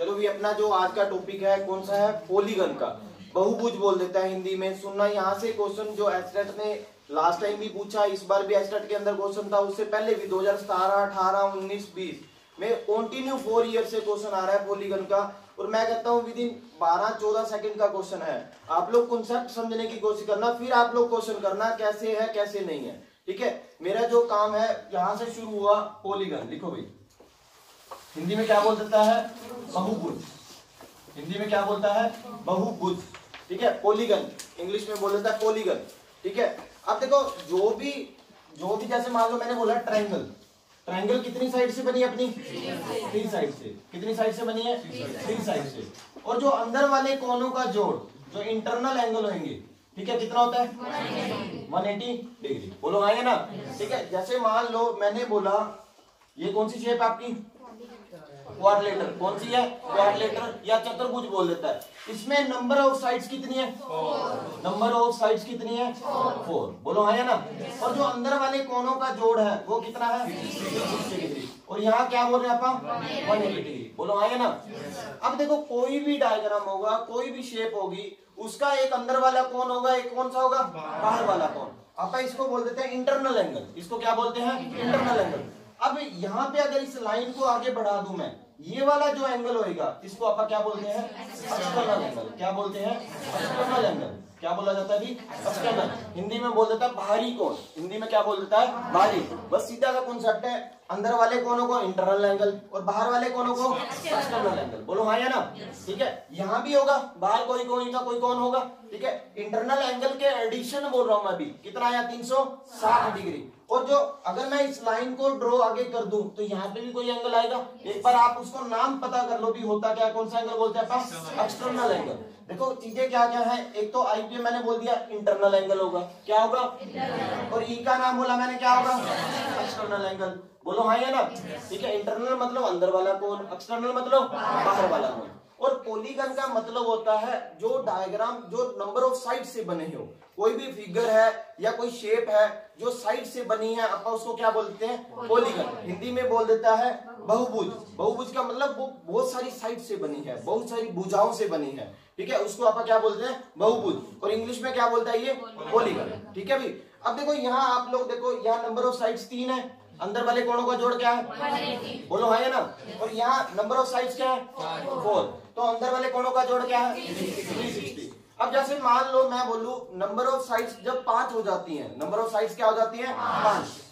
चलो भी अपना जो आज का टॉपिक है कौन सा है, पॉलीगन का, बहुभुज बोल देता है हिंदी में। सुनना यहाँ से क्वेश्चन जो एसटेट ने लास्ट टाइम भी पूछा, इस बार भी एसटेट के अंदर क्वेश्चन था, उससे पहले भी 2017, 18, 19, 20 में कंटिन्यू 4 ईयर से क्वेश्चन आ रहा है पॉलीगन का। और मैं कहता हूँ विद इन 12-14 सेकंड का क्वेश्चन है। आप लोग कॉन्सेप्ट समझने की कोशिश करना, फिर आप लोग क्वेश्चन करना कैसे है कैसे नहीं है, ठीक है। मेरा जो काम है यहाँ से शुरू हुआ पॉलीगन, लिखो भाई हिंदी में क्या बोल देता है, बहुभुज। हिंदी में क्या बोलता है, बहुभुज, ठीक है। पॉलीगन इंग्लिश में बोल देता है पॉलीगन, ठीक है। अब देखो जो भी जैसे मान लो मैंने बोला ट्रायंगल, ट्रायंगल कितनी साइड से बनी है अपनी, 3 साइड से। कितनी साइड से बनी है, 3 साइड से। और जो अंदर वाले कोनों का जोड़, जो इंटरनल एंगल होंगे, ठीक है, कितना होता है 180 डिग्री। बोलो आए ना, ठीक है। जैसे मान लो मैंने बोला ये कौन सी शेप आपकी, क्वाड्रिलेटरल, कौन सी है, क्वाड्रिलेटरल या चतुर्भुज बोल देता है। इसमें नंबर ऑफ साइड्स कितनी है, 4। नंबर ऑफ साइड्स कितनी है, 4। बोलो हाँ या ना। और जो अंदर वाले कोनों का जोड़ है वो कितना है, 360 डिग्री। और यहाँ क्या बोल रहे हैं आप, 180 डिग्री। बोलो हाँ या ना। अब देखो कोई भी डायग्राम होगा, कोई भी शेप होगी, उसका एक अंदर वाला कोण होगा, एक कौन सा होगा, बाहर वाला कोण। आप इसको बोल देते हैं इंटरनल एंगल। इसको क्या बोलते हैं, इंटरनल एंगल। अब यहाँ पे अगर इस लाइन को आगे बढ़ा दूं मैं, ये वाला जो एंगल होएगा इसको आप क्या बोलते हैं, एक्सटर्नल एंगल। क्या बोलते हैं, एक्सटर्नल एंगल। क्या बोला जाता है भी, एक्सटर्नल। हिंदी में बोल देता है बाहरी कोण। हिंदी में क्या बोल देता है, बाहरी। बस सीधा सा कॉन्सेप्ट है, अंदर वाले कोनों को इंटरनल एंगल और बाहर वाले कोनों को एक्सटर्नल एंगल। बोलो हाँ या ना, ठीक है। यहाँ भी होगा, बाहर कोई कोई का कोई कोण होगा, ठीक है। इंटरनल एंगल के एडिशन बोल रहा हूं मैं अभी, कितना आया 360 डिग्री। और जो अगर मैं इस लाइन को ड्रॉ आगे कर दूं तो यहाँ पे भी कोई एंगल आएगा। एक बार आप उसको नाम पता कर लो भी होता क्या, कौन सा एंगल बोलते हैं आप, एक्सटर्नल एंगल। देखो चीजें क्या क्या है, एक तो आईपीएम मैंने बोल दिया इंटरनल एंगल होगा, क्या होगा, और ई का नाम बोला मैंने, क्या होगा, एक्सटर्नल एंगल। बोलो हाँ या ना, ठीक है। इंटरनल मतलब अंदर वाला कोण, एक्सटर्नल मतलब बाहर वाला कोण। और पॉलीगन का मतलब होता है जो डायग्राम जो नंबर ऑफ साइड से बने हो, कोई भी फिगर है या कोई शेप है जो साइड से बनी है, अपन उसको क्या बोलते हैं, पॉलीगन। हिंदी में बोल देता है बहुभुज। बहुभुज का मतलब वो बहुत सारी साइड से बनी है, बहुत सारी भुजाओं से बनी है, ठीक है। उसको आप क्या बोलते हैं, बहुभुज। और इंग्लिश में क्या बोलता है ये, पॉलीगन, ठीक है भाई। अब देखो यहाँ आप लोग देखो, यहाँ नंबर ऑफ साइड्स 3 है, अंदर वाले कोणों का जोड़ क्या है, 180। बोलो हाँ या ना। और यहाँ नंबर ऑफ साइड्स क्या है, 4। तो अंदर वाले कोणों का जोड़ क्या है, 360। अब जैसे मान लो मैं बोलूं नंबर ऑफ साइड्स जब 5 हो जाती हैं, नंबर ऑफ साइड्स क्या हो जाती हैं,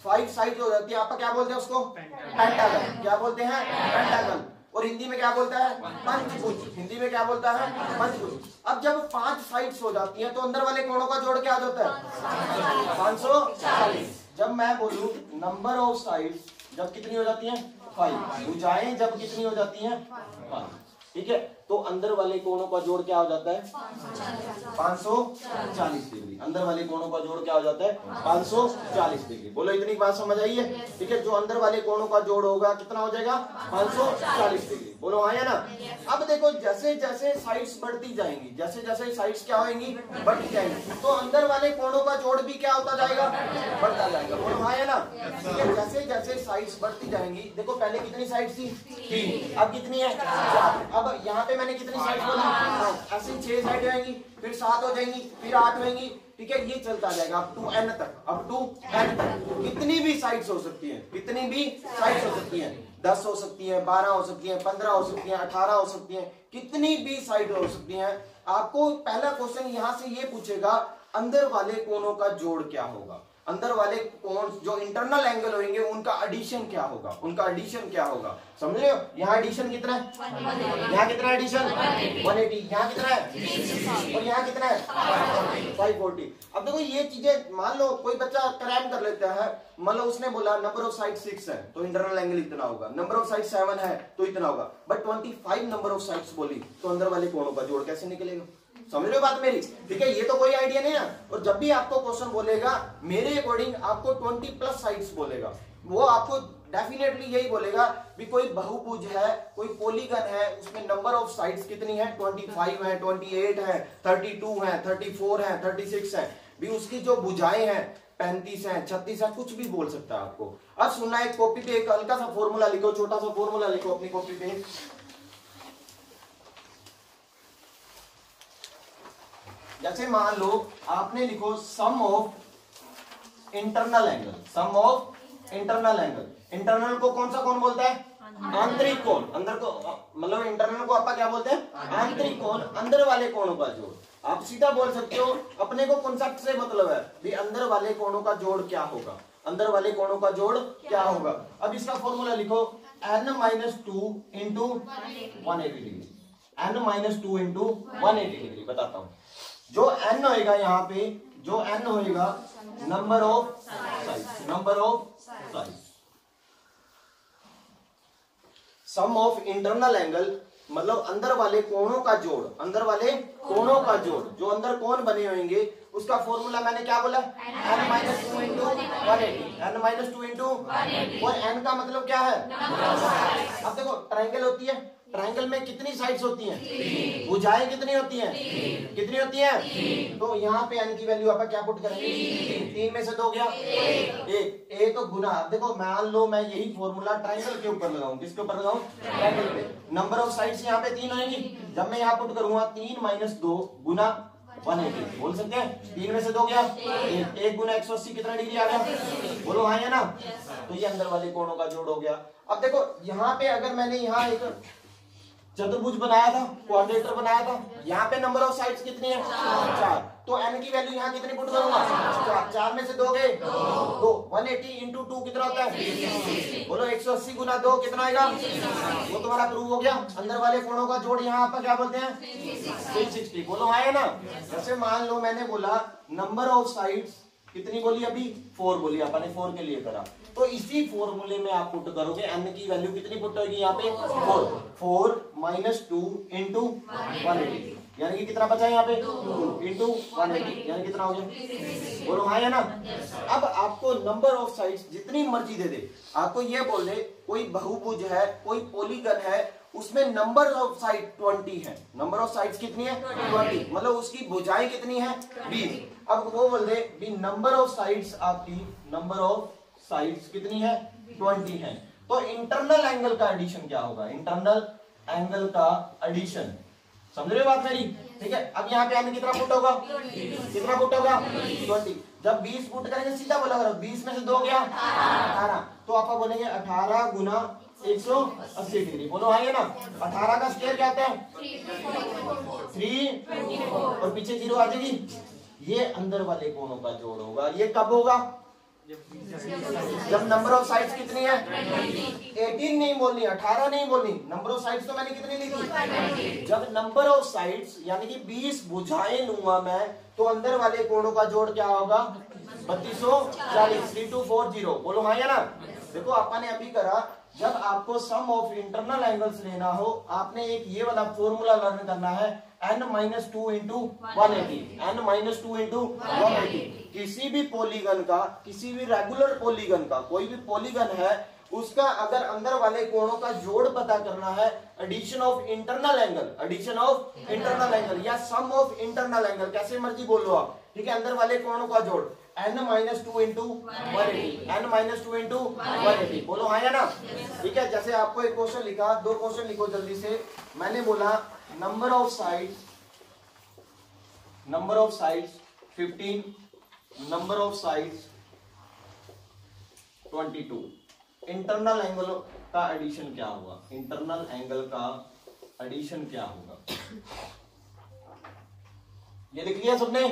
5 साइड्स हो जाती है, आप क्या बोलते हैं उसको, पेंटागन। क्या बोलते हैं, पेंटागन। और हिंदी में क्या बोलता है, पंचभुज। हिंदी में क्या बोलता है, पंचभुज। अब जब 5 साइड्स हो जाती हैं तो अंदर वाले कोणों का जोड़ क्या हो जाता है, 540। जब मैं बोलूं नंबर ऑफ साइड्स जब कितनी हो जाती हैं, 5, भुजाएं जब कितनी हो जाती हैं, 5, ठीक है। तो अंदर वाले कोणों का जोड़ क्या हो जाता है, 540 डिग्री। अंदर वाले कोणों का जोड़ क्या हो जाता है, 540 डिग्री। बोलो इतनी बात समझ आई है, ठीक है। जो अंदर वाले कोणों का जोड़ होगा कितना हो जाएगा, 540 डिग्री। बोलो हाँ या ना। अब देखो जैसे जैसे साइड्स बढ़ती जाएंगी, जैसे जैसे साइड्स क्या होंगी, बढ़ती जाएंगी, तो अंदर वाले कोणों का जोड़ भी क्या होता जाएगा, बढ़ता जाएगा। बोलो हाँ या ना, ठीक है। जैसे जैसे साइड्स बढ़ती जाएंगी, देखो पहले कितनी साइड्स थी, 3, अब कितनी है, 4। अब यहाँ पे मैंने कितनी साइड बोली, ऐसे 6 साइड आएंगी, फिर 7 हो जाएंगी, फिर 8 होंगी, ठीक है। ये चलता जाएगा अप टू n तक, अप टू n तक। कितनी भी साइड्स हो सकती हैं, कितनी भी साइड्स हो सकती हैं, 10 हो सकती है, 12 हो सकती है, 15 हो सकती है, 18 हो सकती है, कितनी भी साइड हो सकती हैं। आपको पहला क्वेश्चन यहाँ से ये पूछेगा अंदर वाले कोणों का जोड़ क्या होगा, अंदर वाले कोण जो इंटरनल एंगल होंगे उनका एडिशन क्या होगा, उनका एडिशन क्या होगा, समझ रहे हो। यहाँ एडिशन कितना है, यहाँ कितना एडिशन, 180। यहाँ कितना है, और यहाँ कितना है, 540। अब देखो ये चीजें मान लो कोई बच्चा क्रैम कर लेता है, मान लो उसने बोला नंबर ऑफ साइड 6 है तो इंटरनल एंगल इतना होगा, नंबर ऑफ साइड 7 है तो इतना होगा, बट 25 नंबर ऑफ साइड्स बोली तो अंदर वाले कोणों का जोड़ कैसे निकलेगा, समझ रहे हो बात मेरी, ठीक है। ये तो कोई आइडिया नहीं ना। और जब भी आपको क्वेश्चन बोलेगा मेरे अकॉर्डिंग आपको 20+ साइड्स बोलेगा, वो आपको डेफिनेटली यही बोलेगा भी कोई बहुभुज है, कोई पॉलीगन है, उसमें नंबर ऑफ साइड्स कितनी है, 25 है, 28 है, 32 है, 34 है, 36 है, भी उसकी जो भुजाएं हैं 35 है, 36 है, कुछ भी बोल सकता है आपको। अब सुनना, एक कॉपी पे एक हल्का सा फॉर्मूला लिखो, छोटा सा फॉर्मूला लिखो अपनी कॉपी पे। जैसे मान लो आपने लिखो sum of internal angle, sum of internal angle. Internal को कौन सा कोण बोलता है? आंतरिक कोण। अंदर को मतलब इंटरनल को आप क्या बोलते हैं? आंतरिक कोण, अंदर वाले कोणों का जोड़। आप सीधा बोल सकते हो, अपने को कॉन्सेप्ट से मतलब है भी अंदर वाले कोणों का जोड़ क्या होगा, अंदर वाले कोणों का जोड़ क्या होगा। अब इसका फॉर्मूला लिखो n-2 into 180 degree, n-2 into 180 degree. बताता हूं, जो n होएगा यहाँ पे, जो n होएगा number of side, number of side. Sum of internal angle मतलब अंदर वाले कोणों का जोड़, अंदर वाले कोणों का जोड़, जो अंदर कोण बने होंगे उसका फॉर्मूला मैंने क्या बोला? n-2 इंटू 180, n-2 इंटू, और n का मतलब क्या है? अब देखो ट्रायंगल होती है, ट्रायंगल में कितनी साइड्स होती हैं? भुजाएं कितनी होती हैं? कितनी होती हैं? तो यहाँ पे n की वैल्यू आप क्या पुट करेंगे? 3 में से 2 गया 1, एक तो गुना। अब देखो मान लो मैं यही फॉर्मूला ट्रायंगल के ऊपर लगाऊं, किसके ऊपर लगाऊं? ट्रायंगल पे। नंबर ऑफ साइड्स यहाँ पे 3 होंगी, जब मैं यहाँ पुट करूंगा 3 माइनस 2 गुना 180, बोल सकते हैं 3 में से 2 गया 1 गुना 180 कितना डिग्री आ गया? बोलो हाँ या ना? तो ये अंदर वाले कोणों का जोड़ हो गया। अब देखो यहाँ पे अगर मैंने यहाँ एक चतुर्भुज बनाया था, क्वाड्रेटर बनाया था, यहाँ पे नंबर ऑफ साइड्स कितनी है? 4। तो n की वैल्यू यहाँ कितनी पुट करूंगा? 4 में से 2 गए 2, 180 इंटू 2 कितना होता है? बोलो 180 गुना 2 कितना आएगा? वो तुम्हारा प्रूव हो गया। अंदर वाले कोणों का जोड़ यहाँ पर क्या बोलते हैं? 360। बोलो हाँ है ना? जैसे मान लो मैंने बोला नंबर ऑफ साइड्स कितनी बोली अभी? 4 बोली, आपने 4 के लिए करा, तो इसी फॉर्मूले में आप पुट करोगे n की वैल्यू कितनी पुट होगी यहाँ पे? 4 माइनस 2 इंटू 180, यानी कि कितना बचा यहाँ पे? 2 इंटू 180, यानी कितना हो गया? बोलो हाँ या ना? अब आपको नंबर ऑफ साइड्स जितनी मर्जी दे दे, आपको ये बोल दे कोई बहुभुज है, कोई पॉलीगन है, उसमें नंबर ऑफ साइड 20 है। नंबर ऑफ साइड्स कितनी है? 20, मतलब उसकी भुजाएं कितनी है? 20। अब वो बोल दे भी नंबर ऑफ साइड्स आपकी, नंबर ऑफ साइड्स कितनी है? 20 है। तो इंटरनल एंगल का एडिशन क्या होगा? इंटरनल एंगल का एडिशन, समझ रहे हो बात मेरी? ठीक है। अब यहाँ पे n कितना पुट होगा? कितना पुट होगा? 20। जब 20 पुट करेंगे सीधा बोला करो, 20 में से 2 गया 18, तो आप बोलेंगे 18 गुना 180 डिग्री। बोलो हाँ ये ना? 18 का स्क्वायर क्या आता है? 3 और पीछे 0 आ जाएगी। ये अंदर वाले कोणों का जोड़ होगा। ये कब होगा? जब नंबर ऑफ साइड्स कितनी है? 18 नहीं बोलनी, 18 नहीं बोलनी। नंबर ऑफ साइड्स तो मैंने कितनी ली थी? जब नंबर ऑफ साइड्स यानी कि 20 भुजाएं लूंगा मैं, तो अंदर वाले कोणों का जोड़ क्या होगा? 3240, 3240। बोलो हाँ या ना? देखो आपने अभी करा, जब आपको सम ऑफ इंटरनल एंगल्स लेना हो, आपने एक ये वाला फॉर्मूला लर्न करना है, n-2 इंटू 180, n-2 इंटू 180। किसी भी पॉलीगन का, किसी भी रेगुलर पॉलीगन का, कोई भी पॉलीगन है, उसका अगर अंदर वाले कोणों का जोड़ पता करना है, addition of internal angle, addition of internal angle या सम ऑफ इंटरनल एंगल, कैसे मर्जी बोल लो आप, ठीक है? अंदर वाले कोणों का जोड़ n-2 इंटू 180, n-2 इंटू 180। बोलो हाँ या ना? ठीक है। जैसे आपको एक क्वेश्चन लिखा, 2 क्वेश्चन लिखो जल्दी से। मैंने बोला number of sides 15, number of sides 22। Internal angle का एडिशन क्या होगा? इंटरनल एंगल का एडिशन क्या होगा? ये लिख लिया सबने?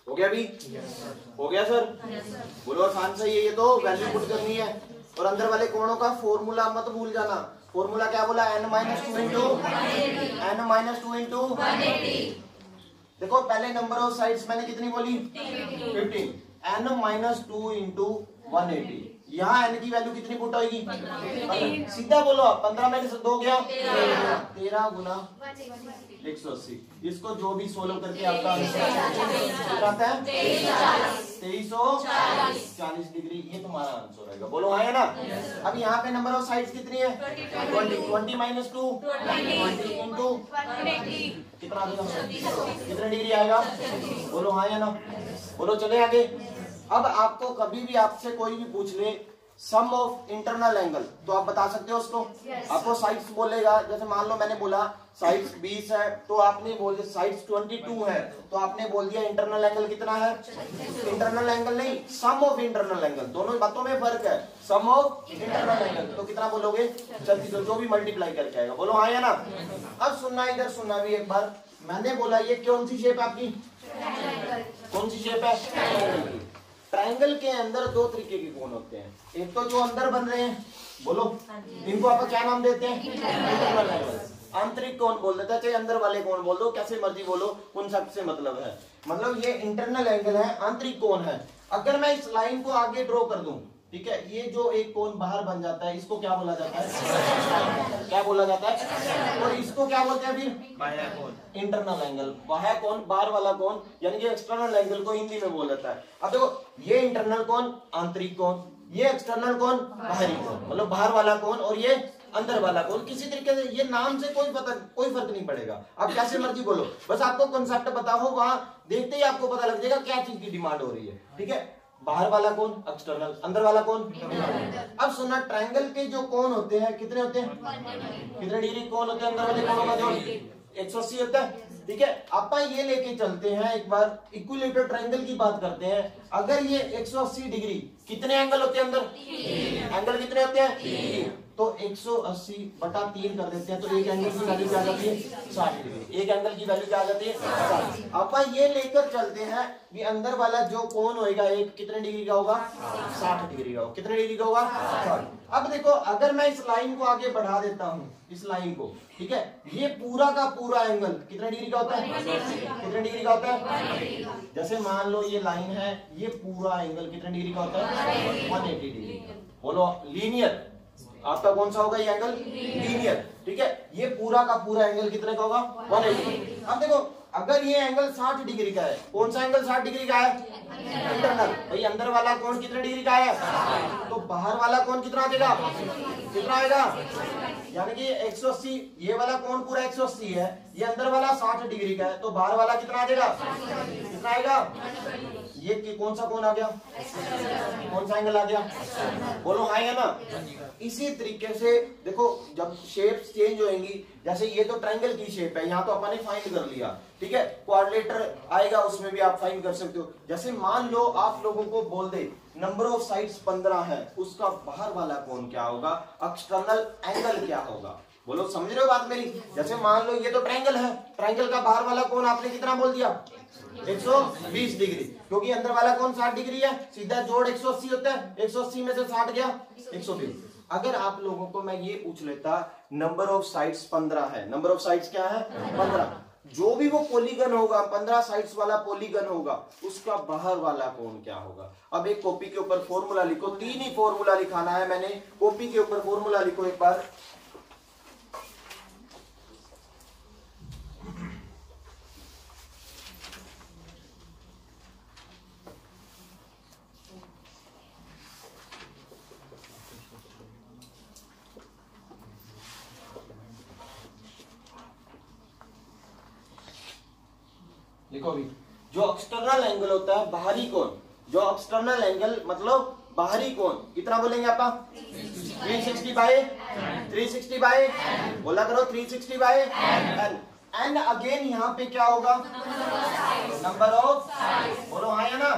हो गया? भी हो गया सर? बोलो आसान सही है। ये तो वैल्यू पुट करनी है, और अंदर वाले कोणों का फॉर्मूला मत भूल जाना। फॉर्मूला क्या बोला? n-2 into 180। देखो पहले नंबर ऑफ साइड्स मैंने कितनी बोली? 15। n-2 इंटू 180, यहाँ n की वैल्यू कितनी पुट होगी? 15। सीधा बोलो, 15 में से 2 गया 13 गुना 180। इसको जो भी सोल्व करके आपका आंसर आता है 2340 डिग्री, ये तुम्हारा आंसर रहेगा। बोलो हाँ या ना? अब यहाँ पे नंबर ऑफ साइड्स कितनी है? 20 माइनस 2 20 इंटू कितना कितने डिग्री आएगा? बोलो हाँ या ना? बोलो चले आगे। अब आपको कभी भी आपसे कोई भी पूछ ले सम ऑफ इंटरनल एंगल, तो आप बता सकते हो उसको? आपको साइड्स बोलेगा, जैसे मान लो मैंने बोला साइड्स 20 है, तो आपने बोल दिया साइड्स 22 है, तो आपने बोल दिया इंटरनल एंगल कितना है? इंटरनल एंगल नहीं, सम ऑफ इंटरनल एंगल, दोनों बातों में फर्क है। सम ऑफ इंटरनल एंगल तो कितना बोलोगे? जल्दी तो जो भी मल्टीप्लाई करके आएगा। बोलो हाँ या ना? अब सुनना, इधर सुनना भी एक बार। मैंने बोला ये कौन सी शेप है आपकी? कौन सी शेप है? ट्रायंगल के अंदर 2 तरीके के कोण होते हैं। एक तो जो अंदर बन रहे हैं, बोलो इनको आप क्या नाम देते हैं? Internal angle. आंतरिक कोण बोल देता है, चाहे अंदर वाले कोण बोल दो, कैसे मर्जी बोलो, उन सब से मतलब है। मतलब ये इंटरनल एंगल है, आंतरिक कोण है। अगर मैं इस लाइन को आगे ड्रॉ कर दूं, ठीक है, ये जो एक कोण बाहर बन जाता है, इसको क्या बोला जाता है? क्या बोला जाता है? और इसको क्या बोलते हैं फिर? बाह्य कोण। इंटरनल एंगल, बाह्य कोण, बाहर वाला कोण, यानी कि एक्सटर्नल एंगल को हिंदी में बोल जाता है। अब देखो, ये इंटरनल कोण आंतरिक कोण, ये एक्सटर्नल कोण बाहरी कोण, मतलब बाहर वाला कोण, और ये अंदर वाला कोण। किसी तरीके से ये नाम से कोई फर्क नहीं पड़ेगा, आप कैसे मर्जी बोलो, बस आपको कॉन्सेप्ट पता हो, वहां देखते ही आपको पता लग जाएगा क्या चीज की डिमांड हो रही है। ठीक है, बाहर वाला कोण एक्सटर्नल, अंदर वाला कोण। अब सुनना, ट्रायंगल के जो कोण होते हैं कितने होते हैं? कितने डिग्री कोण होते हैं अंदर वाले कोणों का? जो 180 होता है। ठीक है, आप ये लेके चलते हैं, एक बार इक्विलेटरल ट्रायंगल की बात करते हैं। अगर ये 180 डिग्री, कितने एंगल होते हैं अंदर? एंगल कितने होते हैं? तो 180 बटा 3 कर देते हैं, तो एक एंगल की वैल्यू क्या आ जाती है? 60 डिग्री। एक एंगल की वैल्यू क्या आ जाती है? 60। आप ये लेकर चलते हैं कि अंदर वाला जो कोण होगा एक कितने डिग्री का होगा? 60 डिग्री का होगा। कितने डिग्री का होगा? 60। अब देखो, अगर मैं इस लाइन को आगे बढ़ा देता हूँ, इस लाइन को, ठीक है, ये पूरा का पूरा एंगल कितने डिग्री का होता है? कितने डिग्री का होता है? जैसे मान लो ये लाइन है, ये पूरा एंगल कितने डिग्री का होता है? 180 डिग्री। बोलो लीनियर, आपका कौन सा होगा ये एंगल? लीनियर। ठीक है, ये पूरा का पूरा एंगल कितने का होगा? 180। अब देखो, अगर ये एंगल 60 डिग्री का है, कौन सा एंगल 60 डिग्री का है? इंटरनल। भाई अंदर वाला कोण कितने डिग्री का है? तो बाहर वाला कोण कितना आ जाएगा? कितना आएगा? यानी कि 180, ये वाला कोण पूरा 180 है, ये अंदर वाला 60 डिग्री का है, तो बाहर वाला कितना आ जाएगा? कितना आएगा? ये कौन सा कोण आ गया? कौन सा एंगल आ गया? बोलो हाँ या ना? इसी तरीके से देखो, जब शेप्स चेंज होंगी, जैसे ये तो ट्रायंगल की शेप है, यहाँ तो अपन ने फाइंड कर लिया, ठीक है, क्वाड्रिलेटरल आएगा, उसमें भी आप फाइंड कर सकते हो। जैसे मान लो आप लोगों को बोल दे नंबर ऑफ साइड्स 15 है, उसका बाहर वाला कोण क्या होगा? एक्सटर्नल एंगल क्या होगा? बोलो समझ रहे हो बात मेरी? जैसे मान लो ये तो ट्रायंगल है, ट्रायंगल का बाहर वाला कोण आपने कितना बोल दिया? 120 डिग्री, क्योंकि अंदर वाला कोण 60 डिग्री है, सीधा जोड़ 180 होता है, 180 में से 60 गया 120। अगर आप लोगों को मैं ये पूछ लेता नंबर ऑफ साइड्स 15 है, नंबर ऑफ साइड्स क्या है? 15, जो भी वो पॉलीगन होगा, 15 साइड्स वाला पॉलीगन होगा, उसका बाहर वाला कोण क्या होगा? अब एक कॉपी के ऊपर फॉर्मूला लिखो, 3 ही फॉर्मूला लिखाना है मैंने, कॉपी के ऊपर फॉर्मूला लिखो एक बार। देखो अभी, जो एक्सटर्नल एंगल होता है बाहरी कोण, जो एक्सटर्नल एंगल मतलब बाहरी कोण कितना बोलेंगे आप? 360 बाय 360 बाय, बोला करो 360 बाय एन। एन अगेन यहाँ पे क्या होगा? नंबर ऑफ, बोलो हाँ या ना?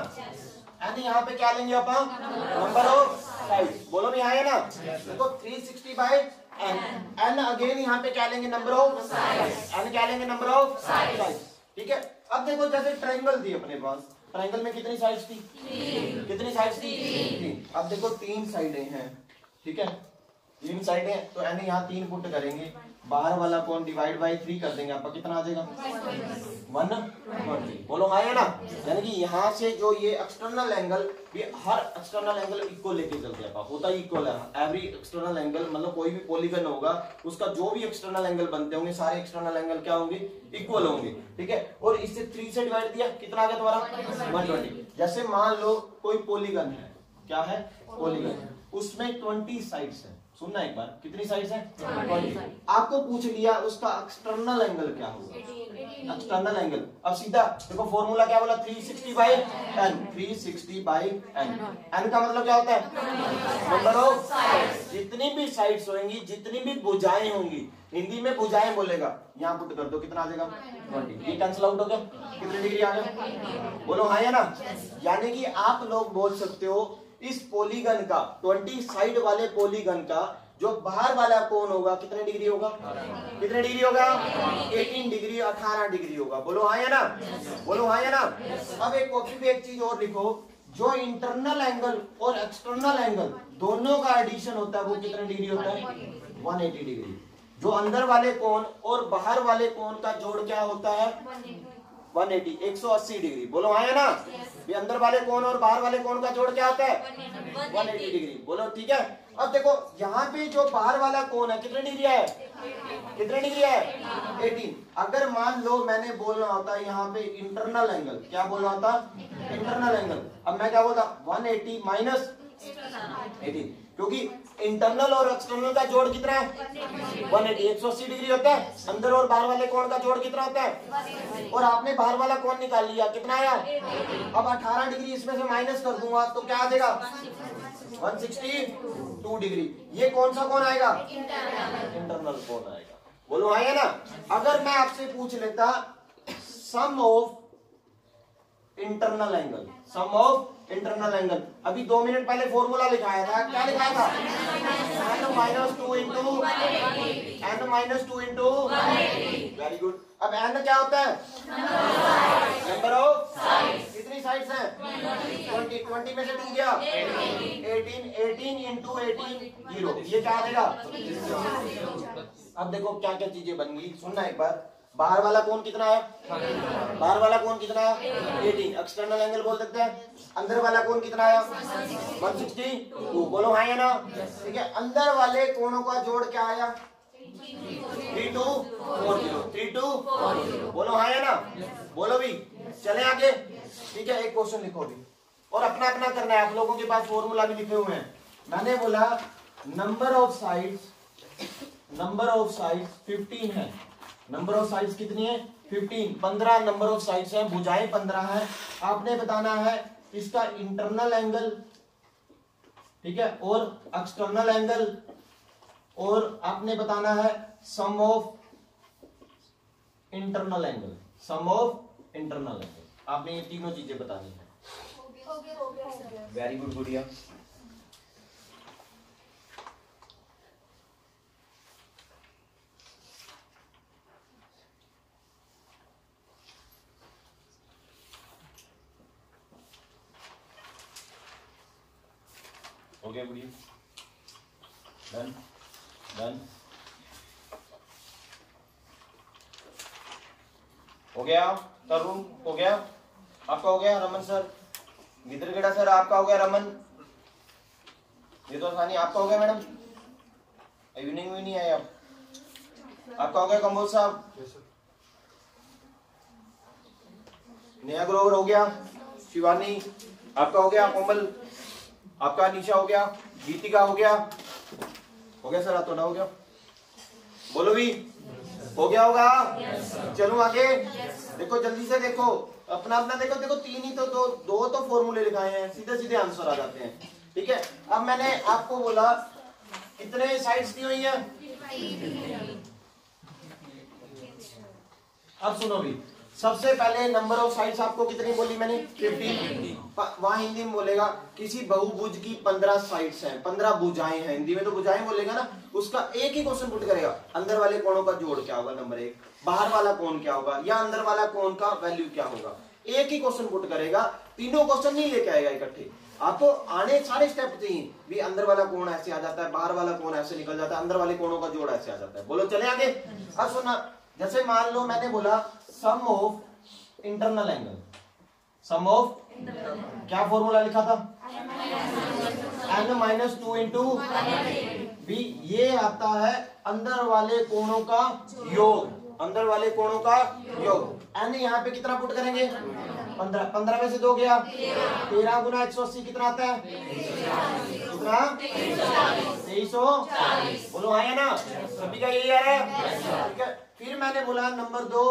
एन यहाँ पे क्या लेंगे आप? Number of sides. बोलो भी हाँ या ना? देखो 360 बाय एन, एन अगेन यहाँ पे क्या लेंगे? Number of sides. एन क्या लेंगे? Number of sides. ठीक है, अब देखो जैसे ट्रायंगल थी अपने पास, ट्रायंगल में कितनी साइड्स थी? कितनी साइड्स थी? 3। अब देखो 3 साइडें हैं, ठीक है, तीन साइड है तो यानी यहाँ 3 पुट करेंगे, बाहर वाला कौन डिवाइड बाई 3 कर देंगे, आपका कितना आ जाएगा 120। बोलो हाँ है ना। यानी कि यहाँ से जो ये एक्सटर्नल एंगल भी, हर एक्सटर्नल एंगल इक्वल लेके चलते हैं, होता ही इक्वल है। एवरी एक्सटर्नल एंगल मतलब कोई भी पॉलीगन होगा उसका जो भी एक्सटर्नल एंगल बनते होंगे सारे एक्सटर्नल एंगल क्या होंगे, इक्वल होंगे। ठीक है, और इससे 3 से डिवाइड दिया, कितना आ गया तुम्हारा 120। जैसे मान लो कोई पॉलीगन है, क्या है पॉलीगन, उसमें 20 साइड्स है। सुनना एक बार, कितनी साइड्स है 20। आपको पूछ लिया उसका एक्सटर्नल एंगल क्या होगा, एक्सटर्नल एंगल। अब सीधा देखो फॉर्मूला क्या बोला, 360 by n, 360 by n। n का मतलब क्या होता है नंबर ऑफ साइड्स। जितनी भी साइड्स होंगी, जितनी भी भुजाएं होंगी, हिंदी में भुजाएं बोलेगा, यहाँ पुट कर दो, कितना आ जाएगा 20। ये कैंसिल आउट हो गया, कितनी डिग्री आ गया, बोलो हाँ या ना। यानी कि आप लोग बोल सकते हो इस पॉलीगन का, 20 साइड वाले पॉलीगन का जो बाहर वाला कोण होगा कितने डिग्री होगा, कितने डिग्री होगा 18 डिग्री, 18 डिग्री होगा। बोलो हाँ या ना, बोलो हाँ या ना। अब एक कॉपी पे एक चीज और लिखो, जो इंटरनल एंगल और एक्सटर्नल एंगल दोनों का एडिशन होता है वो कितने डिग्री होता है 180 डिग्री। जो अंदर वाले कोण और बाहर वाले कोण का जोड़ क्या होता है 180, 180 डिग्री। बोलो हाँ या ना। ये अंदर वाले कोण और बाहर वाले कोण का जोड़ क्या होता है 180 डिग्री। बोलो ठीक है। अब देखो यहाँ पे जो बाहर वाला कोण है कितने डिग्री है, कितने डिग्री है 18। अगर मान लो मैंने बोलना होता यहाँ पे इंटरनल एंगल, क्या बोलना होता इंटरनल एंगल, अब मैं क्या बोलता 180 माइनस 18, क्योंकि इंटरनल और एक्सटर्नल का जोड़ कितना है 180, 180 डिग्री होता है। अंदर और बाहर वाले कोण का जोड़ कितना होता है, और आपने बाहर वाला कोण निकाल लिया, कितना आया। अब 18 डिग्री इसमें से माइनस कर दूंगा तो क्या आ जाएगा 162 डिग्री। ये कौन सा कोण आएगा, इंटरनल कोण आएगा। बोलो आएगा ना। अगर मैं आपसे पूछ लेता sum of internal angle, sum of internal angle, अभी 2 मिनट पहले फॉर्मूला लिखाया था, क्या लिखाया था n-2 इंटू वेरी गुड। अब n क्या होता है नंबर ऑफ साइड्स। कितनी साइड्स हैं 20, 20 में से 2 गया 18, 18 इंटू 18 0, ये क्या आएगा। अब देखो क्या क्या चीजें बन गई, सुनना एक बार। बाहर वाला कोण कितना है, बाहर वाला कोण कितना है 18, एक्सटर्नल एंगल बोल सकते हैं। अंदर वाला कोण कितना है 162, बोलो हाँ या ना। ठीक है, अंदर वाले कोणों का जोड़ क्या आया 3240, 3240, बोलो हाँ या ना, बोलो भी। चले आगे। ठीक है, एक क्वेश्चन लिखो भी, और अपना अपना करना है। आप लोगों के पास फॉर्मूला भी लिखे हुए हैं। मैंने बोला number of sides, number of sides 15 है। नंबर ऑफ साइड्स कितनी है 15, 15 नंबर ऑफ साइड्स है, भुजाएं 15 है। आपने बताना है इसका इंटरनल एंगल, ठीक है, और एक्सटर्नल एंगल, और आपने बताना है sum of internal angle, sum of internal angle. आपने ये तीनों चीजें बतानी है। वेरी गुड गुड़िया। हो गया गुड़िया, डन डन हो गया। तरुण हो गया, आपका हो गया। रमन सर, गिदरगेड़ा सर आपका हो गया। रमन, ये तो आसानी, आपका हो गया। मैडम इवनिंग में नहीं आए आप, आपका हो गया। कंबोज साहब, नया ग्रोवर हो गया। शिवानी आपका हो गया। कोमल आपका, निशा हो गया। गीतिका हो गया, हो गया सर। अतोना हो गया, बोलो भी हो गया होगा। चलो आगे। देखो जल्दी से देखो, अपना अपना देखो। देखो 3 ही तो, दो तो फॉर्मूले लिखाए हैं, सीधे सीधे आंसर आ जाते हैं। ठीक है, अब मैंने आपको बोला कितने साइड्स दी हुई है। अब सुनो भी, सबसे पहले नंबर ऑफ साइड्स आपको कितनी बोली मैंने 15। वहां हिंदी में बोलेगा किसी बहुभुज की 15 साइड्स हैं, 15 भुजाएं हैं। हिंदी में तो भुजाएं बोलेगा ना। उसका एक ही क्वेश्चन पुट करेगा, अंदर वाले कोणों का जोड़ क्या होगा नंबर 1, बाहर वाला कोण क्या होगा, या अंदर वाला कोण का वैल्यू क्या होगा। एक ही क्वेश्चन पुट करेगा, तीनों क्वेश्चन नहीं लेके आएगा इकट्ठे। आपको आने सारे स्टेप चाहिए भी, अंदर वाला कोण ऐसे आ जाता है, बाहर वाला कोण ऐसे निकल जाता है, अंदर वाले कोणों का जोड़ ऐसे आ जाता है। बोलो चले आगे। अब सुनना, जैसे मान लो मैंने बोला sum of internal angle, sum of क्या फॉर्मूला लिखा था, n-2 इंटू बी, ये आता है अंदर वाले कोणों का योग, अंदर वाले कोणों का योग। n यहाँ पे कितना पुट करेंगे, 15, 15 में से 2 गया 13 गुना 180 कितना आता है, कितना 2340। बोलो आया ना, सभी का यही आ रहा है, ठीक है। फिर मैंने बोला नंबर 2,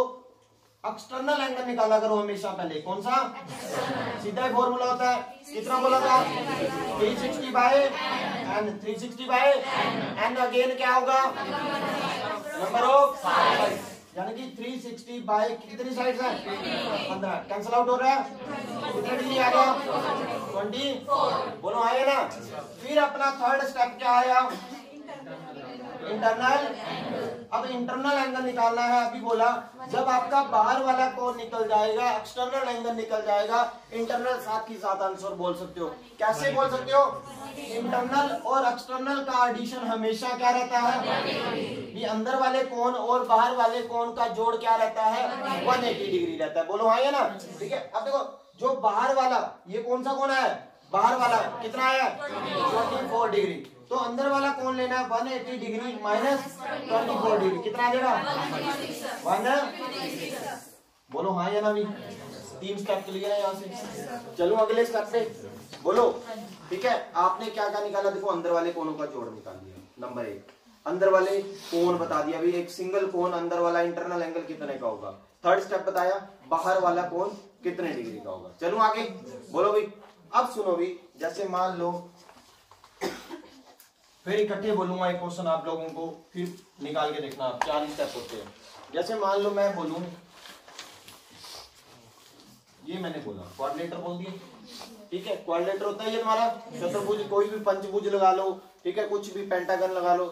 एक्सटर्नल एंगल निकाला करो हमेशा पहले, कौन सा, सीधा ही फॉर्मूला होता है, कितना बोला था, 360 by n, 360 by n again क्या होगा, नंबर ऑफ साइड, यानी कि 360 बाय कितनी साइड है, 15, कैंसिल आउट हो रहा है, कितने डिग्री आ गया, 24। बोलो आया ना। फिर अपना थर्ड स्टेप क्या आया, इंटरनल। अब इंटरनल एंगल निकालना है, अभी बोला जब आपका बाहर वाला कोण निकल जाएगा, एक्सटर्नल एंगल निकल जाएगा, इंटरनल साथ ही साथ आंसर बोल सकते हो। कैसे बोल सकते हो, इंटरनल और एक्सटर्नल का एडिशन हमेशा क्या रहता है, ये अंदर वाले कोण और बाहर वाले कोण का जोड़ क्या रहता है, 180 डिग्री रहता है। बोलो हाँ है ना, ठीक है। अब देखो जो बाहर वाला, ये कौन सा कोण है, बाहर वाला कितना है, 24 डिग्री, तो अंदर वाला कोण लेना है 180 डिग्री माइनस 24 डिग्री, कितना आ जाएगा 1। बोलो हाँ या ना भी, 3 स्टेप क्लियर है यहाँ से। चलो अगले स्टेप पे बोलो, ठीक है। आपने क्या क्या निकाला, देखो अंदर वाले कोणों का जोड़ निकाल दिया, नंबर 1 अंदर वाले कोण बता दिया भी, एक सिंगल कोण अंदर वाला इंटरनल एंगल कितने का होगा। थर्ड स्टेप बताया बाहर वाला कोण कितने डिग्री का होगा। चलो आगे बोलो भी। अब सुनो भी, जैसे मान लो, फिर इकट्ठे बोलूंगा एक क्वेश्चन आप लोगों को, फिर निकाल के देखना आप, 4 स्टेप होते हैं। जैसे मान लो मैं बोलूं, ये मैंने बोला क्वाड्रिलेटर बोल दिए, ठीक है। क्वाड्रिलेटर होता है ये तुम्हारा चतुर्भुज, कोई भी पंचभुज लगा लो, ठीक है, कुछ भी पेंटागन लगा लो।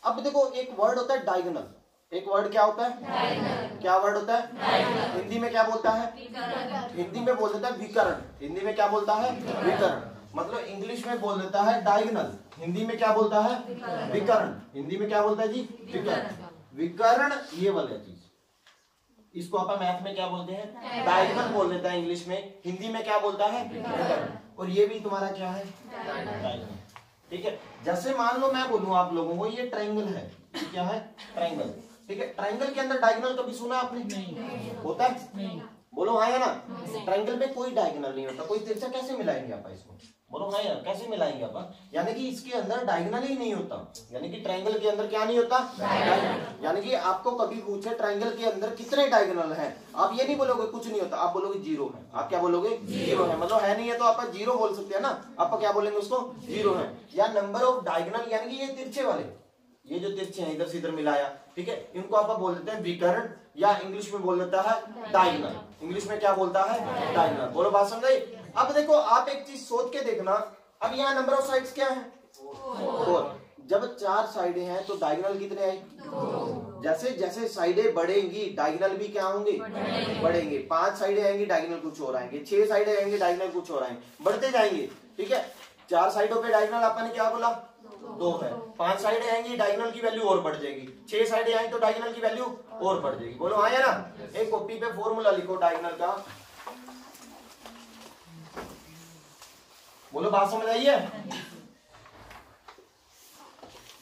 अब देखो एक वर्ड होता है डायगोनल, एक वर्ड क्या होता है, क्या वर्ड होता है, हिंदी में क्या बोलता है, हिंदी में बोल देता है विकर्ण, हिंदी में क्या बोलता है, विकर्ण। मतलब इंग्लिश में बोल देता है डायगोनल, हिंदी में क्या बोलता है, विकर्ण, हिंदी में क्या बोलता है जी, विकर्ण। विकर्ण ये वाला चीज, इसको अपन मैथ में क्या बोलते हैं, डायगोनल बोल देता है इंग्लिश में, हिंदी में क्या बोलता है, विकर्ण। और ये भी तुम्हारा क्या है, डायगोनल, ठीक है। जैसे मान लो मैं बोलूं आप लोगों को, ये ट्रायंगल है, क्या है, ट्रायंगल, ठीक है। ट्रायंगल के अंदर डायगोनल कभी सुना आपने, नहीं होता है, नहीं। बोलो हाँ या ना, ट्रायंगल में कोई डायगोनल नहीं होता, कोई तिरछा कैसे मिलाएंगे आप इसको, बोलो हाँ यार कैसे मिलाएंगे आप, यानी कि इसके अंदर डायगोनल ही नहीं होता, यानी कि ट्रायंगल के अंदर क्या नहीं होता, यानी कि आपको कभी पूछे ट्रायंगल के अंदर कितने डायगोनल हैं, आप ये नहीं बोलोगे कुछ नहीं होता, आप बोलोगे 0 है। आप क्या बोलोगे, 0 है, मतलब है नहीं है तो आप 0 बोल सकते हैं ना, आप क्या बोलेंगे उसको, 0 है। या नंबर ऑफ डायगोनल, यानी कि ये तिरछे वाले, ये जो तिरछे हैं इधर से इधर मिलाया, ठीक है, इनको आप बोल देते हैं विकर्ण, या इंग्लिश में बोल देता है डायगोनल, इंग्लिश में क्या बोलता है, डायगोनल। बोलो बात समझ आई। अब देखो आप एक चीज सोच के देखना, अब यहाँ नंबर ऑफ साइड्स क्या है, 4। जब 4 साइडें हैं तो डायगोनल कितने आए, 2। जैसे जैसे साइडें बढ़ेंगी डायगोनल भी क्या होंगे, बढ़ेंगे। 5 साइडें आएंगी डायगोनल कुछ और आएंगे, 6 साइडें आएंगी डायगोनल कुछ और आएंगे, बढ़ते जाएंगे, ठीक है। 4 साइडों पे डायगोनल अपन ने क्या बोला, 2 है। 5 साइडें आएंगी डायगोनल की वैल्यू और बढ़ जाएगी, 6 साइडें आएंगी तो डायगोनल की वैल्यू और बढ़ जाएगी। बोलो हाँ या ना। एक कॉपी पे फॉर्मूला लिखो डायगोनल का, बोलो बात समझ आई है।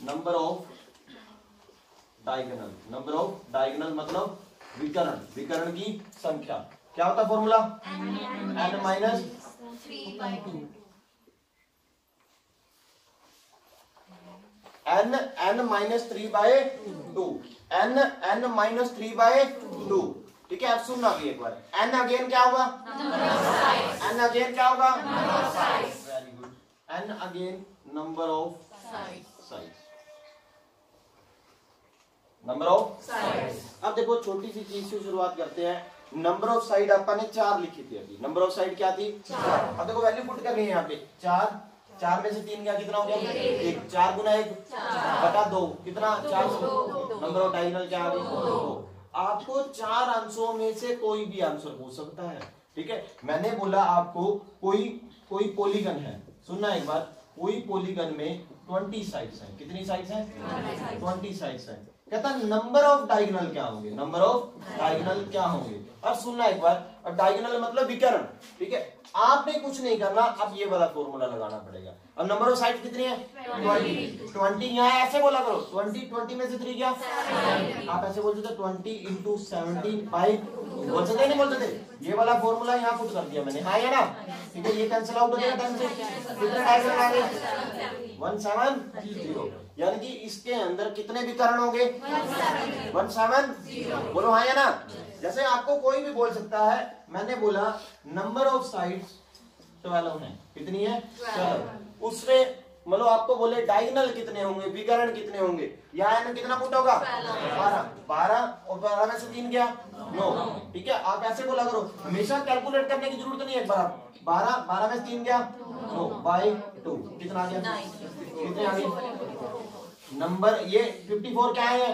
Number of diagonal, number of diagonal मतलब विकर्ण, विकर्ण की संख्या क्या होता है formula, n minus 3/2, n minus 3/2, n minus 3/2, ठीक है। अब सुनना भी एक बार, n अगेन क्या होगा, n अगेन क्या होगा, very good, n again number of sides, number of sides. अब देखो छोटी सी चीज से शुरुआत करते हैं, नंबर ऑफ साइड अपन ने 4 लिखी थी अभी, नंबर ऑफ साइड क्या थी, 4। अब देखो वैल्यू पुट करनी है यहाँ पे, 4 में से 3 गया कितना हो गया, 1, 4 गुना 1 बटा 2 कितना, 400। नंबर ऑफ डायगोनल क्या आ गई, 2। आपको 4 अंशों में से कोई भी आंसर पूछ सकता है। ठीक है, मैंने बोला आपको कोई पॉलीगन है, सुनना एक बार, कोई पॉलीगन में 20 साइड्स हैं। कितनी साइड्स हैं? 20 साइड्स हैं। कहता नंबर ऑफ डायगोनल क्या होंगे, नंबर ऑफ डायगोनल क्या होंगे। अब सुनना एक बार, अब डायगोनल मतलब विकर्ण। ठीक है, आपने कुछ नहीं करना, अब ये वाला फॉर्मूला लगाना पड़ेगा। अब नंबर ऑफ साइड कितनी है? 20। यहाँ ऐसे बोला करो 20 में से 3 क्या? आप ऐसे बोलते थे 20 इंटू 17 5 बोल सकते नहीं बोलते थे? ये वाला फॉर्मूला यहाँ पुट कर दिया मैंने, हाँ या ना? ठीक है, ये कैंसिल आउट हो जाएगा 10 से। कितने डायगोनल आ गए? 170। यानी कि इसके अंदर कितने विकर्ण होंगे? 170। बोलो हाँ या ना? जैसे आपको कोई भी बोल सकता है, मैंने बोला नंबर ऑफ साइड्स 12 है। कितनी है? 12। उसमें मतलब आपको बोले डायगोनल कितने होंगे, विकर्ण कितने होंगे, यहाँ में कितना पुट होगा? 12 और 12 में से 3 क्या? 9। ठीक है, आप ऐसे बोला करो, हमेशा कैलकुलेट करने की जरूरत नहीं है। एक बार 12 में से 3 क्या? 9 बाय 2 कितना आ गया? कितने आ गए नंबर? ये 54 क्या है?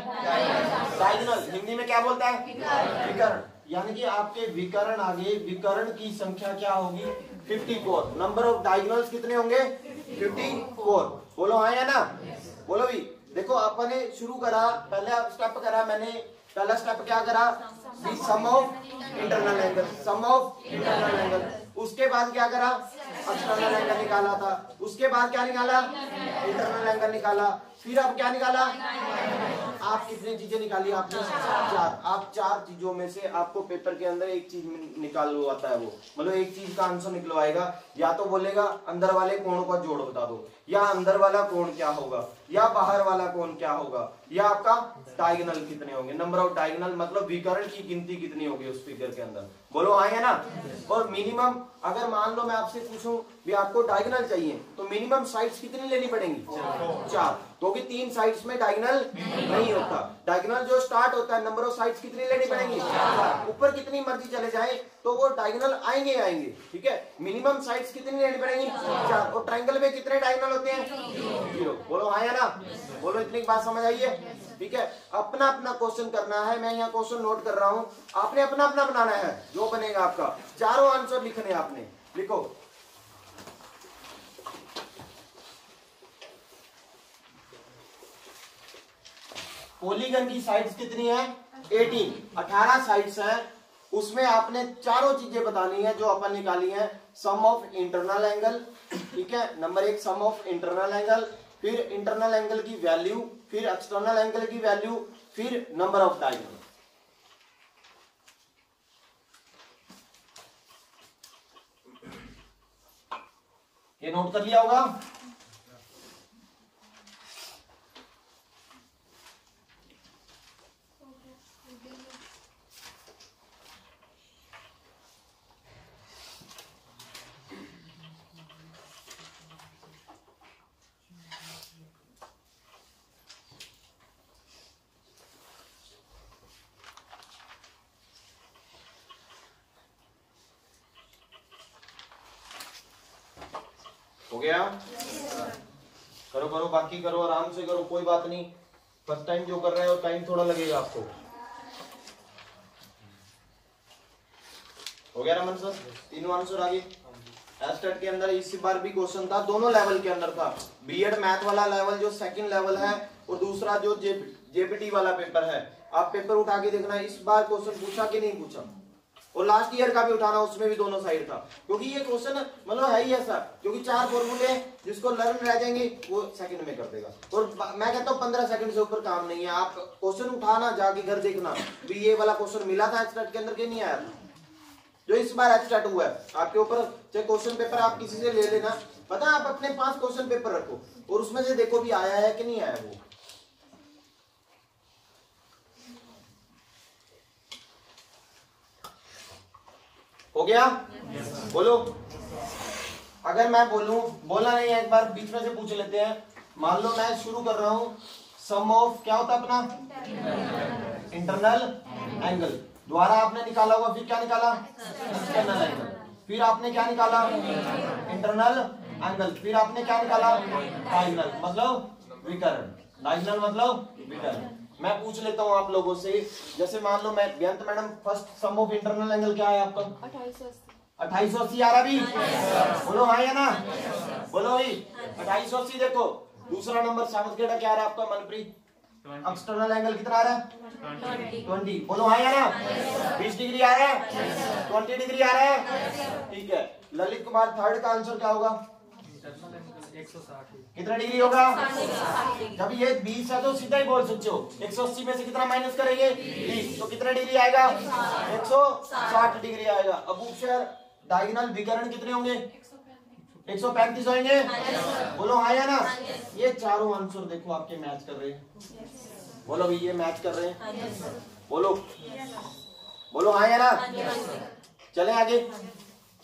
डायगोनल। हिंदी में क्या बोलता है? विकर्ण। यानी कि आपके विकर्ण आगे विकर्ण की संख्या क्या होगी? 54। नंबर ऑफ डायगोनल्स कितने होंगे? 54। बोलो हाँ या ना? बोलो भी। देखो अपन ने शुरू करा, पहला स्टेप करा मैंने, पहला स्टेप क्या करा? Sum of internal angle, sum of internal angle. उसके बाद क्या करा? एक्सटर्नल एंगल निकाला था। उसके बाद क्या निकाला? इंटरनल एंगल निकाला। फिर अब क्या निकाला? आप कितनी चीजें निकाली आपने? 4। आप 4 चीजों में से आपको पेपर के अंदर एक चीज निकालवाता है, वो मतलब एक चीज का आंसर निकलवाएगा। या तो बोलेगा अंदर वाले कोणों का जोड़ बता दो, या अंदर वाला कोण क्या होगा, या बाहर वाला कोण क्या होगा, या आपका डायगोनल कितने होंगे। नंबर ऑफ डायगोनल मतलब विकर्ण की गिनती कितनी होगी उस फिगर के अंदर। बोलो हाँ या ना? और मिनिमम अगर मान लो मैं आपसे पूछूं भी आपको डायगोनल चाहिए तो मिनिमम साइड्स कितनी लेनी पड़ेंगी? 4, क्योंकि 3 साइड्स में डायगोनल नहीं होता। डायगोनल जो स्टार्ट होता है, नंबर ऑफ साइड्स कितनी लेनी पड़ेंगी? 4। ऊपर कितनी मर्जी चले जाए तो वो डायगोनल आएंगे आएंगे। ठीक है, मिनिमम साइड्स कितनी लेनी पड़ेंगी? 4। और ट्रायंगल में कितने डायगोनल होते हैं? 0। बोलो हाँ या ना? बोलो, इतनी बात समझ आई है? ठीक है, अपना अपना क्वेश्चन करना है। मैं यहाँ क्वेश्चन नोट कर रहा हूँ, आपने अपना अपना बनाना है। जो बनेगा आपका, चारों आंसर लिखने आपने। लिखो, पॉलीगन की साइड्स कितनी है? 18 साइड्स हैं। उसमें आपने चारों चीजें बतानी है जो अपन निकाली है। सम ऑफ इंटरनल एंगल, ठीक है, number 1 sum of internal angle, फिर इंटरनल एंगल की वैल्यू, फिर एक्सटर्नल एंगल की वैल्यू, फिर नंबर ऑफ डायगोनल। ये नोट कर लिया होगा? हो गया? करो करो, बाकी करो, आराम से करो, कोई बात नहीं। फर्स्ट टाइम जो कर रहे हो टाइम थोड़ा लगेगा आपको। हो गया रमन सर? 3 आंसर आ गए। एस्टेट के अंदर इस बार भी क्वेश्चन था, दोनों लेवल के अंदर था। बीएड मैथ वाला लेवल जो सेकंड लेवल है, और दूसरा जो जेपीटी वाला पेपर है। आप पेपर उठा के देखना, इस बार क्वेश्चन पूछा कि नहीं पूछा। और लास्ट ईयर का भी उठाना, उसमें भी दोनों साइड था। क्योंकि ये क्वेश्चन मतलब है ही ऐसा, क्योंकि 4 फॉर्मूले जिसको लर्न रह जाएंगे वो सेकंड में कर देगा। और मैं कहता हूँ 15 सेकंड से ऊपर काम नहीं है। आप क्वेश्चन उठाना, जाके घर देखना भी ये वाला क्वेश्चन मिला था एस्टेट के अंदर के नहीं आया था, जो इस बार एस्टेट हुआ है आपके ऊपर। चाहे क्वेश्चन पेपर आप किसी से ले लेना, पता आप अपने 5 क्वेश्चन पेपर रखो और उसमें से देखो भी आया है कि नहीं आया वो। हो गया? बोलो। अगर मैं बोलूं, बोला नहीं है, एक बार बीच में से पूछ लेते हैं। मान लो मैं शुरू कर रहा हूं, सम ऑफ क्या होता है अपना? Internal angle. द्वारा आपने निकाला होगा, फिर क्या निकाला? External angle. फिर आपने क्या निकाला? Internal angle. फिर आपने क्या निकाला? डायगोनल मतलब विकर्ण। डायगोनल मतलब विकर्ण। मैं पूछ लेता हूँ आप लोगों से, जैसे मान लो मैं Beant madam, first sum of internal angle क्या है आपका? 2880 आ रहा भी? बोलो हाँ या ना? बोलो भाई 2880। देखो दूसरा नंबर सामर्थ्य क्या आ रहा है आपका मनप्रीत? एक्सटर्नल एंगल कितना आ रहा है? 20। बोलो हाँ या ना? 20 डिग्री आ रहा है, 20 डिग्री आ रहा है, ठीक है। ललित कुमार थर्ड का आंसर क्या होगा? कितना डिग्री होगा? जब ये 20 है तो सीधा ही बोल सकते हो, 180 में से कितना माइनस करेंगे? 20, तो कितना डिग्री आएगा? 160 डिग्री आएगा। अब सर डायगोनल विकर्ण कितने होंगे? 135 होंगे। बोलो हाँ या ना? ये चारों आंसर देखो आपके मैच कर रहे हैं। बोलो भाई ये मैच कर रहे हैं, बोलो बोलो हाँ या ना? चले आगे,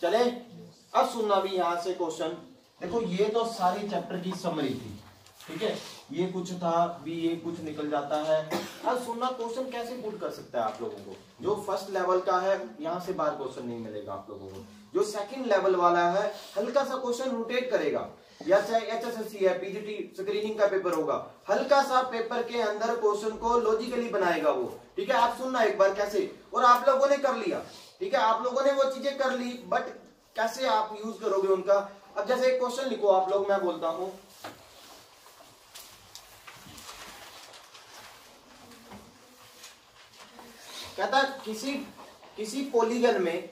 चले। अब सुनना भी यहाँ से क्वेश्चन देखो, ये तो सारी चैप्टर की समरी थी, ठीक है। ये कुछ था भी, ये कुछ निकल जाता है। अब सुनना क्वेश्चन कैसे पुट कर सकता है आप लोगों को। जो फर्स्ट लेवल का है यहाँ से बाहर क्वेश्चन नहीं मिलेगा आप लोगों को। जो सेकंड लेवल वाला है हल्का सा क्वेश्चन रोटेट करेगा, या चाहे एचएसएससी है, पीजीटी स्क्रीनिंग का पेपर होगा, हल्का सा पेपर के अंदर क्वेश्चन को लॉजिकली बनाएगा वो, ठीक है। आप सुनना एक बार कैसे, और आप लोगों ने कर लिया, ठीक है। आप लोगों ने वो चीजें कर ली, बट कैसे आप यूज करोगे उनका। अब जैसे एक क्वेश्चन लिखो आप लोग, मैं बोलता हूं, कहता किसी पॉलीगन में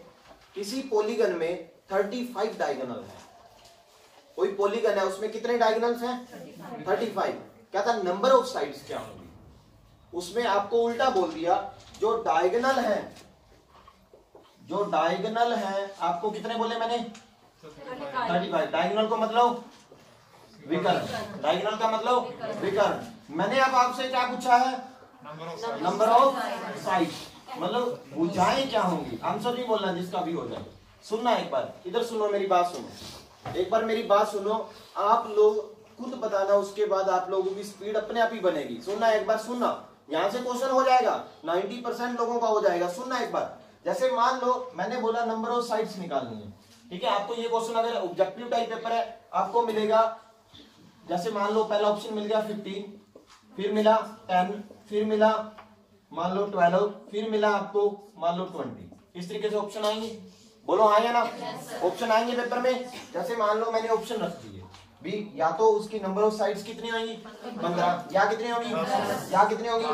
35 डायगोनल है। कोई पॉलीगन है उसमें कितने डायगोनल्स हैं? 35। कहता नंबर ऑफ साइड्स क्या होंगी? उसमें आपको उल्टा बोल दिया, जो डायगोनल है आपको कितने बोले मैंने? 35। डायगोनल को मतलब विकर्ण, डायगोनल का मतलब विकर्ण। मैंने अब आपसे क्या पूछा है? नंबर ऑफ साइड्स, मतलब भुजाएं क्या होंगी। आंसर नहीं बोलना, जिसका भी हो जाए। सुनना एक बार, इधर सुनो, मेरी बात सुनो, एक बार मेरी बात सुनो। आप लोग खुद बताना, उसके बाद आप लोगों की स्पीड अपने आप ही बनेगी। सुनना एक बार, सुनना, यहां से क्वेश्चन हो जाएगा, 90% लोगों का हो जाएगा। सुनना एक बार, जैसे मान लो मैंने बोला नंबर ऑफ साइड्स निकालनी है, ठीक है। आपको ये क्वेश्चन अगर ऑब्जेक्टिव टाइप पेपर है, आपको मिलेगा, जैसे मान लो पहला ऑप्शन मिल गया 15, फिर मिला 10, फिर मिला मान लो 12, फिर मिला आपको मान लो 20। इस तरीके से ऑप्शन आएंगे। बोलो हाँ या ना? ऑप्शन आएंगे पेपर में। जैसे मान लो मैंने ऑप्शन रख दिए भी, या तो उसकी नंबर ऑफ साइड्स कितनी होंगी? 15, या कितनी होगी? या कितनी होगी?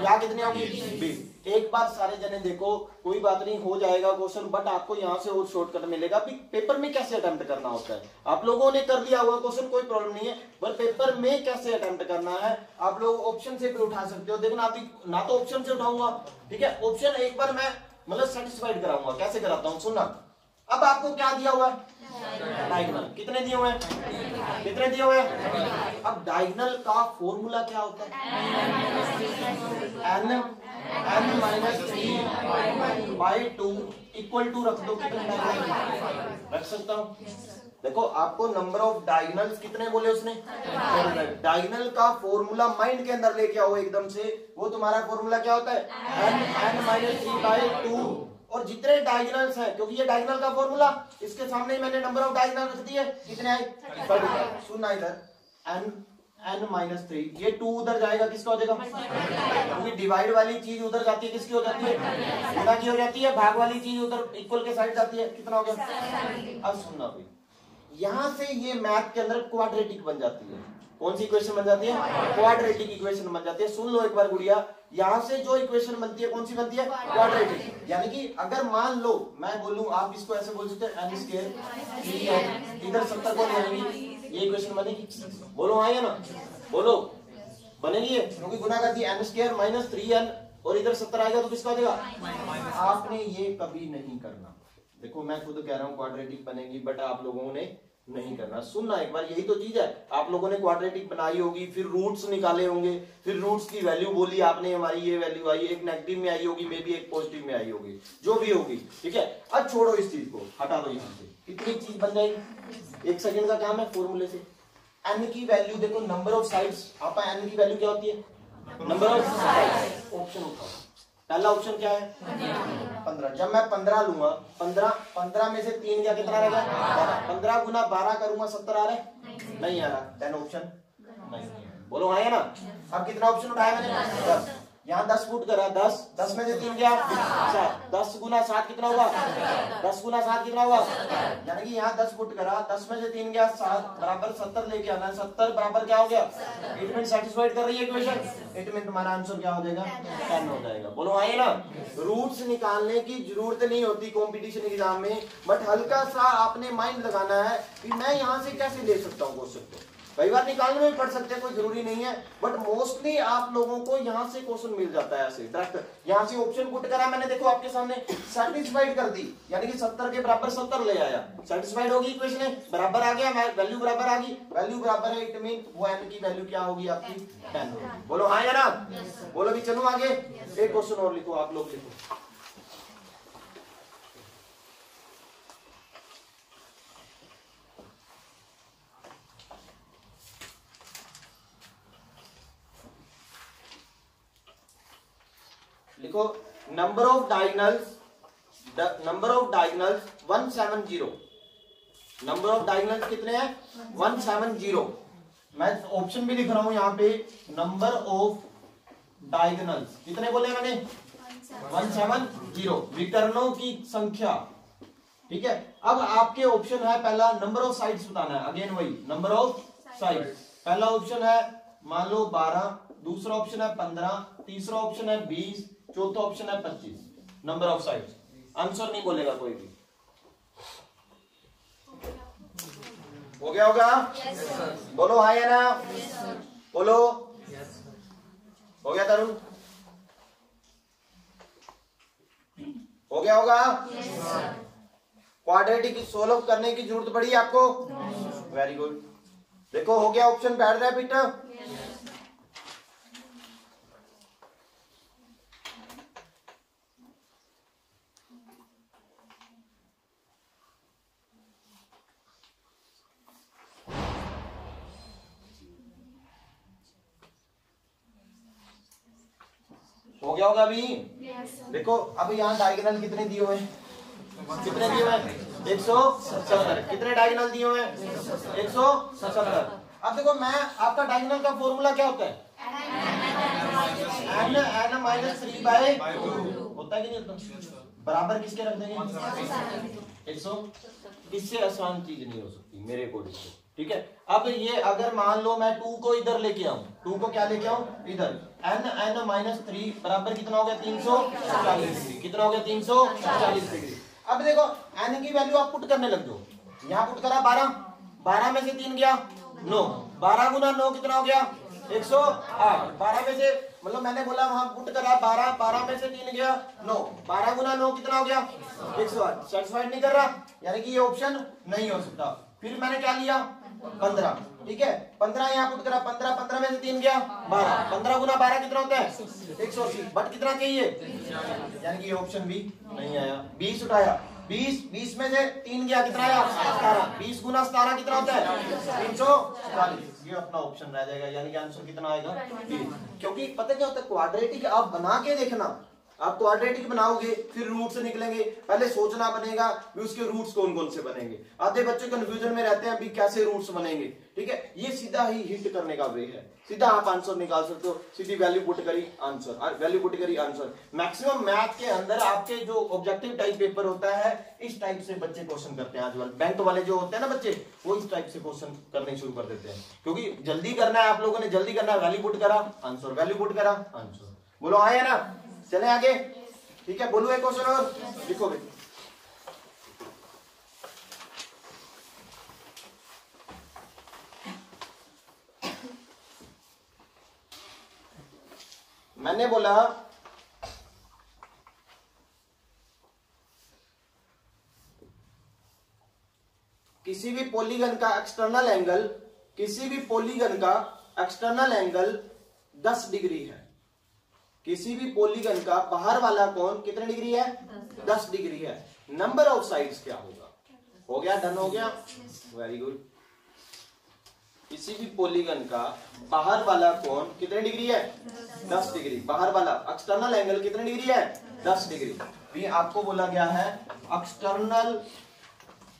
या कितनी होगी? 20। एक बार सारे जने देखो, कोई बात नहीं, हो जाएगा क्वेश्चन, बट आपको यहाँ से और शॉर्टकट मिलेगा भी पेपर में कैसे अटेम्प्ट करना होता है। आप लोगों ने कर दिया हुआ क्वेश्चन, कोई प्रॉब्लम नहीं है, पर पेपर में कैसे अटेम्प्ट करना है आप लोग ऑप्शन से भी उठा सकते हो। देखो ना तो ऑप्शन से उठाऊंगा, ठीक है। ऑप्शन एक बार मैं मतलब सेटिस्फाइड कराऊंगा, कैसे कराता हूँ सुनना। अब आपको क्या दिया हुआ है? डायगोनल। कितने दिए हुए हैं? कितने दिए हुए हैं? अब डायगोनल का फॉर्मूला क्या होता है? n माइनस 3/2 इक्वल टू रख दो। कितने डायगोनल रख सकता हूँ? देखो आपको नंबर ऑफ डायगोनल्स कितने बोले उसने? डायगोनल का फॉर्मूला माइंड के अंदर लेके आओ एकदम से। वो तुम्हारा फॉर्मूला क्या होता है? n minus 3/2। और जितने डायगोनल्स हैं, क्योंकि ये डायगोनल का फॉर्मूला, इसके सामने मैंने नंबर ऑफ डायगोनल रख दिए, कितने आए? 35। सुनना इधर, n माइनस 3, ये 2 उधर जाएगा, किसका हो जाएगा? क्योंकि डिवाइड वाली चीज उधर जाती है, किसकी हो जाती है? गुणा की हो जाती है। भाग वाली चीज उधर इक्वल के साइड जाती है। कितना हो गया? अब सुनना भाई, यहां से ये मैथ के अंदर क्वाड्रेटिक बन जाती है। कौन सी इक्वेशन बन जाती है? क्वाड्रेटिक इक्वेशन बन जाती है। सुन लो एक बार गुड़िया, यहां से जो इक्वेशन बनती है कौन सी बनती है? क्वाड्रेटिक। यानी कि अगर मान लो मैं बोलूं, आप इसको ऐसे बोल सकते हैं n², 3n, इधर 70 को ले आएंगे, ये इक्वेशन बनेगी। बोलो हाँ या ना? बोलो बनेगी, क्योंकि गुना कर दिया n² माइनस 3n, और इधर 70 आएगा तो किसका देगा? आपने ये कभी नहीं करना। देखो मैं खुद कह रहा हूँ क्वाड्रेटिक बनेगी, बट आप लोगों ने नहीं करना। सुनना एक बार, यही तो चीज है। आप लोगों ने क्वाड्रेटिक बनाई होगी, फिर रूट्स निकाले होंगे, फिर रूट्स की वैल्यू बोली आपने, हमारी ये वैल्यू आई, एक नेगेटिव में आई होगी, मे बी एक पॉजिटिव में आई होगी, जो भी होगी, ठीक है। अब छोड़ो इस चीज को, हटा दो यहाँ से। कितनी चीज बन जाएगी? 1 सेकंड का काम है फॉर्मूले से। n की वैल्यू देखो, नंबर ऑफ साइड्स, आप n की वैल्यू क्या होती है? Number of sides. ऑप्शन उठाओ, पहला ऑप्शन क्या है? 15। जब मैं 15 लूंगा, 15 में से 3 क्या कितना रहेगा? 15 गुना 12 करूंगा, 70 आ रहा है? नहीं आ रहा। 10 ऑप्शन नहीं है। बोलो हाँ या ना? अब कितना ऑप्शन उठाया मैंने? 10। यहाँ 10 पुट करा, 10 में से 3 गया 7, 10 गुना 7 कितना होगा, 10 गुना 7 कितना होगा, यानी कि यहाँ 10 पुट करा, 10 में से 3 गया 7 बराबर 70 लेके आना, 70 बराबर क्या हो गया, इट मीन सेटिस्फाइड कर रही है इक्वेशन, इट मीन तुम्हारा आंसर क्या हो जाएगा, 10 हो जाएगा। बोलो आइए ना, रूट्स निकालने की जरूरत नहीं होती कंपटीशन एग्जाम में, बट हल्का सा आपने माइंड लगाना है कि मैं यहाँ से कैसे ले सकता हूँ क्वेश्चन को। कई बार निकालने में भी पढ़ सकते हैं, कोई जरूरी नहीं है, बट मोस्टली आप लोगों को यहाँ से क्वेश्चन मिल जाता है ऐसे डायरेक्ट। यहाँ से ऑप्शन पुट करा मैंने, देखो आपके सामने सेटिस्फाइड कर दी, यानी कि 70 के बराबर 70 ले आया, सेटिस्फाइड होगी इक्वेशन, बराबर आ गया, वैल्यू बराबर आ गई, वैल्यू बराबर है, इट मीन वो n की वैल्यू क्या होगी आपकी 10 होगी। बोलो हाँ या ना, बोलो भी चलो आगे। एक क्वेश्चन और लिखो, आप लोग लिखो। लिखो number of diagonals 170, number of diagonals कितने हैं 170। मैं ऑप्शन भी लिख रहा हूं यहाँ पे, नंबर ऑफ डायगोनल्स कितने बोले मैंने 170, विकर्णों की संख्या, ठीक है। अब आपके ऑप्शन है पहला नंबर ऑफ साइड्स बताना है, अगेन वही नंबर ऑफ साइड्स। पहला ऑप्शन है मान लो 12, दूसरा ऑप्शन है 15, तीसरा ऑप्शन है 20, चौथा ऑप्शन है 25, नंबर ऑफ साइड्स। आंसर नहीं बोलेगा कोई भी, हो गया होगा, बोलो हाँ या ना, बोलो हो गया तरुण, हो गया होगा। क्वाड्रेटिक सोल्व करने की जरूरत पड़ी आपको, वेरी गुड। देखो हो गया, ऑप्शन बैठ रहा है पीटर, हो गया होगा अभी। देखो अब यहाँ डायगोनल कितने दिए हुए हैं, कितने दिए हुए हैं 170, कितने डायगोनल दिए हुए हैं 170। अब देखो मैं आपका डायगोनल का फॉर्मूला क्या होता है, n माइनस 3/2 होता है कि नहीं होता, बराबर किसके रख देंगे 100, इससे आसान चीज नहीं हो सकती मेरे अकॉर्डिंग से, ठीक है। अब ये अगर मान लो मैं 2 को इधर लेके आऊं, 2 को क्या लेके आऊं इधर, n माइनस 3 बराबर कितना हो गया 340 डिग्री, कितना हो गया 340 डिग्री। अब देखो n की वैल्यू आप पुट करने लग जाओ, यहाँ पुट करा 12 में से 3 गया 9, 12 गुना 9 कितना हो गया 108, 12 में से मतलब मैंने बोला वहां पुट करा 12 में से 3 गया 9, 12 गुना 9 कितना हो गया 108, सेटिस्फाइड नहीं कर रहा, यानी कि ये ऑप्शन नहीं हो सकता। फिर मैंने क्या लिया 15, ठीक है, 15 यहाँ पुट करा, 15 में से 3 गया 12, 15 गुना 12 कितना होता है 180, बट कितना चाहिए, यानी कि ये ऑप्शन भी नहीं आया। 20 उठाया, 20 में से 3 गया कितना आया 17, 20 गुना 17 कितना होता है 340, ये अपना ऑप्शन रह जाएगा, यानी कि आंसर कितना आएगा 3। क्योंकि पता क्या होता है, क्वाड्रेटिक आप बना के देखना, आप क्वाड्रेटिक बनाओगे फिर रूट से निकलेंगे, पहले सोचना बनेगा भी उसके रूट्स कौन कौन से बनेंगे। आधे बच्चे कंफ्यूजन में रहते हैं भी कैसे रूट्स बनेंगे, ठीक है। ये सीधा ही हिट करने का वे है, सीधा आप आंसर निकाल सकते हो, सीधी वैल्यू पुट करी आंसर, वैल्यू पुट करी आंसर। मैक्सिमम मैथ के अंदर आपके जो ऑब्जेक्टिव टाइप पेपर होता है इस टाइप से बच्चे क्वेश्चन करते हैं। आजकल बैंक वाले जो होते हैं ना बच्चे, वो इस टाइप से क्वेश्चन करने शुरू कर देते हैं, क्योंकि जल्दी करना है, आप लोगों ने जल्दी करना है, वैल्यू पुट करा आंसर, वैल्यू पुट करा आंसर। बोलो आया ना, चले आगे, ठीक है। बोलो एक क्वेश्चन और लिखो भाई, मैंने बोला किसी भी पॉलीगन का एक्सटर्नल एंगल, किसी भी पॉलीगन का एक्सटर्नल एंगल 10 डिग्री है, किसी भी पॉलीगन का बाहर वाला कोण कितने डिग्री है 10 डिग्री है, नंबर ऑफ साइड्स क्या होगा। हो गया, डन हो गया, वेरी गुड। किसी भी पॉलीगन का बाहर वाला कोण कितने डिग्री है 10 डिग्री, बाहर वाला एक्सटर्नल एंगल कितने डिग्री है 10 डिग्री। भी आपको बोला गया है एक्सटर्नल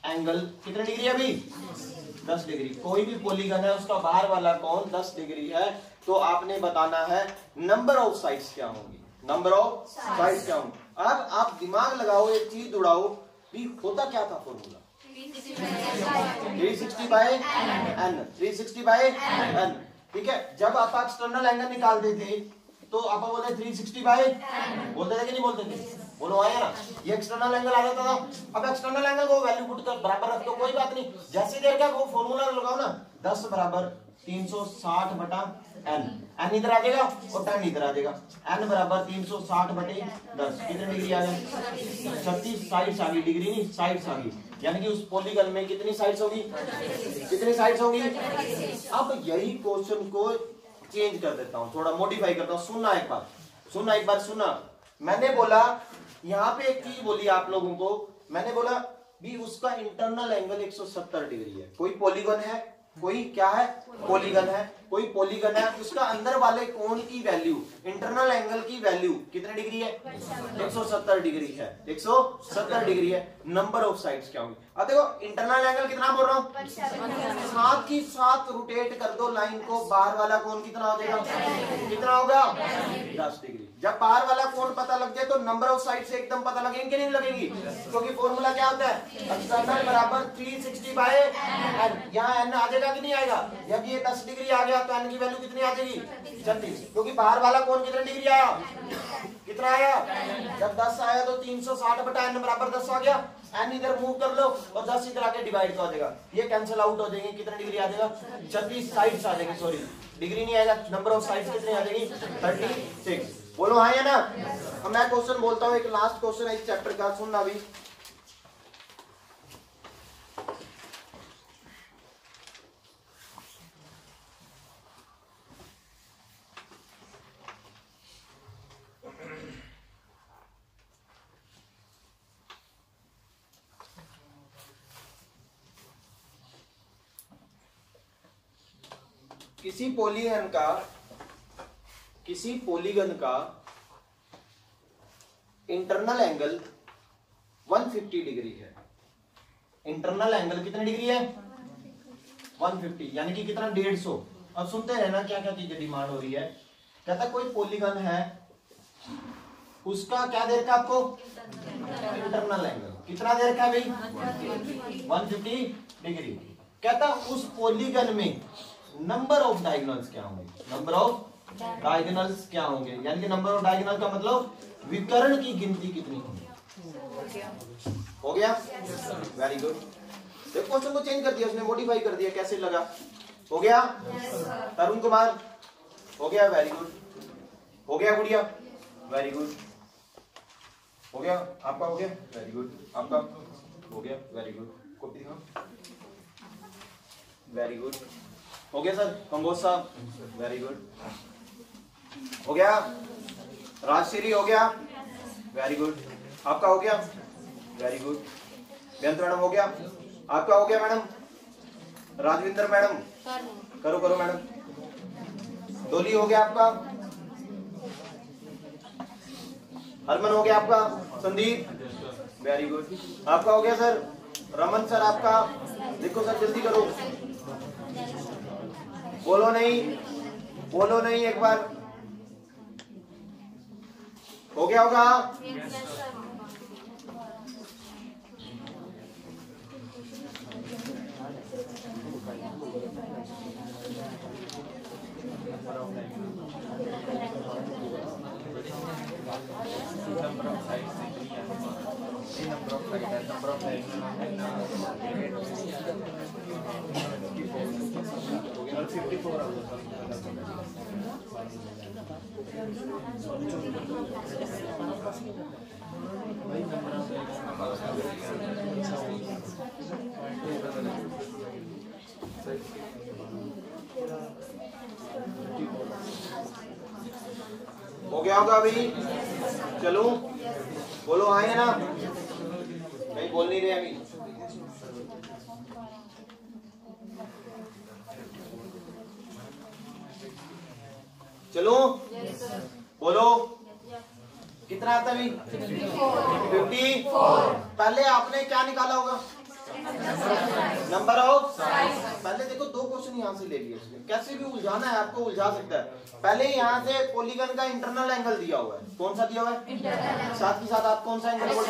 एंगल कितने डिग्री है अभी 10 डिग्री। कोई भी पॉलीगन है उसका बाहर वाला कोण 10 डिग्री है, तो आपने बताना है नंबर ऑफ साइड्स क्या होंगी, नंबर ऑफ साइड्स क्या होंगी। अब आप दिमाग लगाओ, एक चीज उड़ाओ भी, होता क्या था formula 360 by n, 360 by n, ठीक है। जब आप एक्सटर्नल एंगल निकालते थे तो आप बोलते 360 बाय बोलते थे कि नहीं बोलते थे, बोलो आया ना, ये एक्सटर्नल एंगल आ जाता था। अब एक्सटर्नल एंगल को वैल्यू पुट कर बराबर रख दो, कोई बात नहीं, जैसे देर का वो फॉर्मूला लगाओ ना, 10 बराबर 360 बटा एन, एन इधर आ जाएगा और 10 इधर आ जाएगा, एन बराबर 360 बटे 10, कितनी डिग्री आ गई 36 साइड्स आ गई, डिग्री नहीं साइड्स आ गई, यानी कि उस पॉलीगन में कितनी साइड्स होगी, कितनी साइड्स होगी। अब यही क्वेश्चन को चेंज कर देता हूं, थोड़ा मॉडिफाई करता हूं, सुनना एक बार सुनना। मैंने बोला यहाँ पे एक चीज बोली आप लोगों को, मैंने बोला भी उसका इंटरनल एंगल 170 डिग्री है। कोई पॉलीगन है, कोई क्या है पॉलीगन है, कोई पॉलीगन है, उसका अंदर वाले कोण की वैल्यू, इंटरनल एंगल की वैल्यू कितने डिग्री है, 170 डिग्री है, 170 डिग्री है। नंबर ऑफ साइड्स क्या होंगी। अब देखो इंटरनल एंगल कितना बोल रहा हूँ, साथ ही साथ रोटेट कर दो लाइन को, बाहर वाला कोण कितना हो जाएगा, कितना होगा 10 डिग्री। जब बाहर वाला कोण पता लग जाए तो नंबर ऑफ साइड से एकदम पता लगेंगे कि नहीं लगेंगी, क्योंकि फॉर्मूला क्या होता है, एक्सटर्नल बराबर 360 बाय एन, यहाँ एन आ जाएगा कि नहीं आएगा, जब ये 10 डिग्री आ गया तो एन की वैल्यू कितनी आ जाएगी 36, क्योंकि बाहर वाला कोण कितने डिग्री आया, कितना आया, जब 10 आया तो 360 बटा एन बराबर 10 आ गया, एन इधर मूव कर लो और 10 इधर आके डिवाइड हो जाएगा, ये कैंसिल आउट हो जाएंगे, कितने डिग्री आ जाएगा 36 साइड्स आ जाएंगे, सॉरी डिग्री नहीं आएगा, नंबर ऑफ साइड्स कितनी आ जाएगी 36। बोलो हाँ या ना। अब मैं क्वेश्चन बोलता हूँ, एक लास्ट क्वेश्चन है इस चैप्टर का, सुनना भी। किसी पॉलीगन का इंटरनल एंगल 150 डिग्री है। इंटरनल एंगल कितने डिग्री है 150, यानी कि कितना 150। अब सुनते रहना क्या क्या चीजें डिमांड हो रही है। कहता कोई पॉलीगन है, उसका क्या देर का आपको इंटरनल एंगल कितना देर का भाई 150 डिग्री। कहता उस पॉलीगन में नंबर ऑफ डायगोनल्स क्या होंगे, नंबर ऑफ डायगोनल्स क्या होंगे, यानी कि नंबर ऑफ डायगोनल का मतलब विकर्ण की गिनती कितनी होगी। हो गया, वेरी गुड। देखो क्वेश्चन को चेंज कर दिया उसने, मॉडिफाई कर दिया, कैसे लगा, हो गया। तरुण कुमार हो गया, वेरी गुड। हो गया गुड़िया, वेरी गुड। हो गया, आपका हो गया, वेरी गुड। आपका हो गया, वेरी गुड। कॉपी दिखाओ, वेरी गुड। हो गया सर कंबोज साहब, वेरी गुड। हो गया राजश्री, हो गया, वेरी गुड। आपका हो गया, वेरी गुड। बेंत मैडम हो गया, आपका हो गया मैडम। राजविंदर मैडम करो करो मैडम। डोली हो गया आपका। हरमन हो गया आपका। Sandeep, very good. आपका हो गया सर। रमन सर आपका, देखो सर जल्दी करो, बोलो नहीं, बोलो नहीं, एक बार हो गया होगा। हो गया होगा अभी। चलो बोलो हाँ या ना, नहीं बोल नहीं रहे अभी। चलो बोलो कितना आता है अभी 54। पहले आपने क्या निकाला होगा नंबर ऑफ पहले देखो दो क्वेश्चन यहाँ से ले लिए इसने, कैसे भी उलझाना है आपको उलझा सकता है। पहले यहाँ से पॉलीगन का इंटरनल एंगल दिया हुआ है, कौन सा दिया हुआ है, साथ ही साथ आप कौन सा एंगल बोल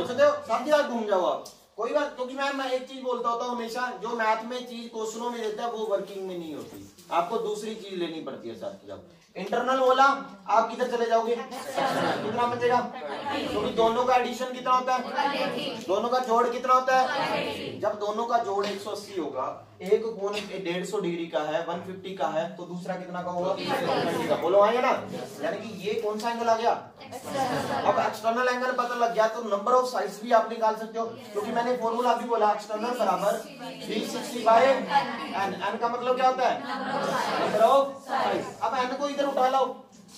सकते हो, साथ ही साथ घूम जाओ आप, कोई बात, क्योंकि मैं एक चीज बोलता होता हूँ हमेशा, जो मैथ में चीज क्वेश्चनों में देता है वो वर्किंग में नहीं होती, आपको दूसरी चीज लेनी पड़ती है साथ ही साथ। इंटरनल बोला आप किधर चले जाओगे, कितना बचेगा, क्योंकि दोनों का एडिशन कितना होता है, दोनों का जोड़ कितना होता है, जब दोनों का जोड़ 180 होगा, एक कोण 150 डिग्री का है, 150 का है, तो दूसरा कितना का होगा, 120 का। बोलो आएगा ना, यानी कि ये कौन सा एंगल आ गया, अब एक्सटर्नल एंगल पता लग गया तो नंबर ऑफ साइड्स भी आप निकाल सकते हो, क्योंकि मैंने फॉर्मूला भी बोला एक्सटर्नल बराबर 360 बाय एन, एन का मतलब क्या होता है, नंबर ऑफ साइड्स। अब एन को इधर उठा लो,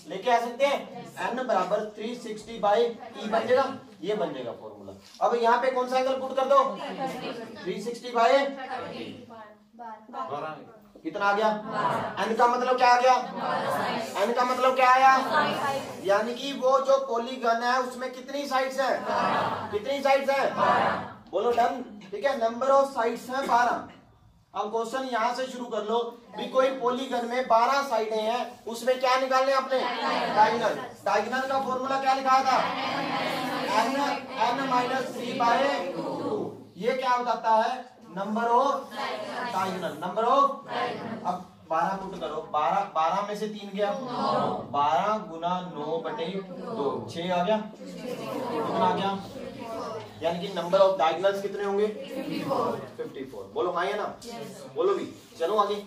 लेके आ सकते हैं, एन बराबर 360 बाय ई बन जाएगा, ये बन जाएगा फॉर्मूला। अब यहाँ पे कौन सा एंगल पुट कर दो, 360 बाय कितना आ गया, एन का मतलब क्या आ गया, एन का मतलब क्या आया, यानी कि वो जो पॉलीगन है उसमें कितनी साइड्स है, कितनी साइड्स है, बोलो डन, ठीक है, नंबर ऑफ साइड्स है 12। अब क्वेश्चन यहां से शुरू कर लो, भी कोई पॉलीगन में 12 साइडें हैं, उसमें क्या निकालने आपने, डायगोनल, डायगोनल का फॉर्मूला क्या लिखा था, n-3/2, ये क्या बताता है, number of diagonal, number of, अब 12 पुट करो, 12 में से 3 गया, 12 गुना 9/2, 6 आ गया, कितना आ गया, यानी कि नंबर ऑफ डायगोनल्स कितने होंगे, 54। बोलो हाँ या ना, बोलो भी, चलो आगे।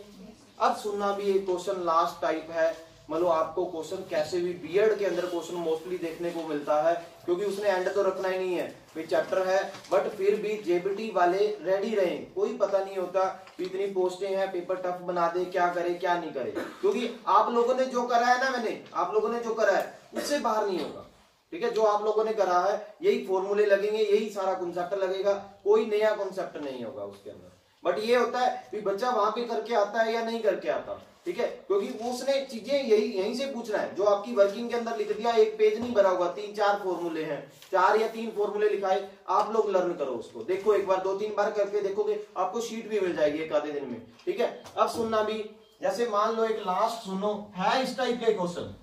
अब सुनना भी एक क्वेश्चन लास्ट टाइप है, मतलब आपको क्वेश्चन कैसे भी बीएड के अंदर क्वेश्चन मोस्टली देखने को मिलता है, क्योंकि उसने एंड तो रखना ही नहीं है, भी चैप्टर है, बट फिर भी जेबीटी वाले रेडी रहे, कोई पता नहीं होता इतनी पोस्टें हैं, पेपर टफ बना दे, क्या करे क्या नहीं करे, क्योंकि आप लोगों ने जो करा है ना, मैंने आप लोगों ने जो करा है उससे बाहर नहीं होगा, ठीक है, जो आप लोगों ने करा है यही फॉर्मूले लगेंगे, यही सारा कॉन्सेप्ट लगेगा, कोई नया कॉन्सेप्ट नहीं होगा उसके अंदर। बट ये होता है कि बच्चा वहां पे करके आता है या नहीं करके आता, ठीक है, क्योंकि उसने चीजें यहीं से पूछना है, जो आपकी वर्किंग के अंदर लिख दिया, एक पेज नहीं भरा होगा, 3-4 फॉर्मूले हैं, 4 या 3 फॉर्मूले लिखाए, आप लोग लर्न करो उसको, देखो एक बार 2-3 बार करके देखोगे, आपको शीट भी मिल जाएगी एक आधे दिन में, ठीक है। अब सुनना भी, जैसे मान लो एक लास्ट सुनो है इस टाइप के क्वेश्चन,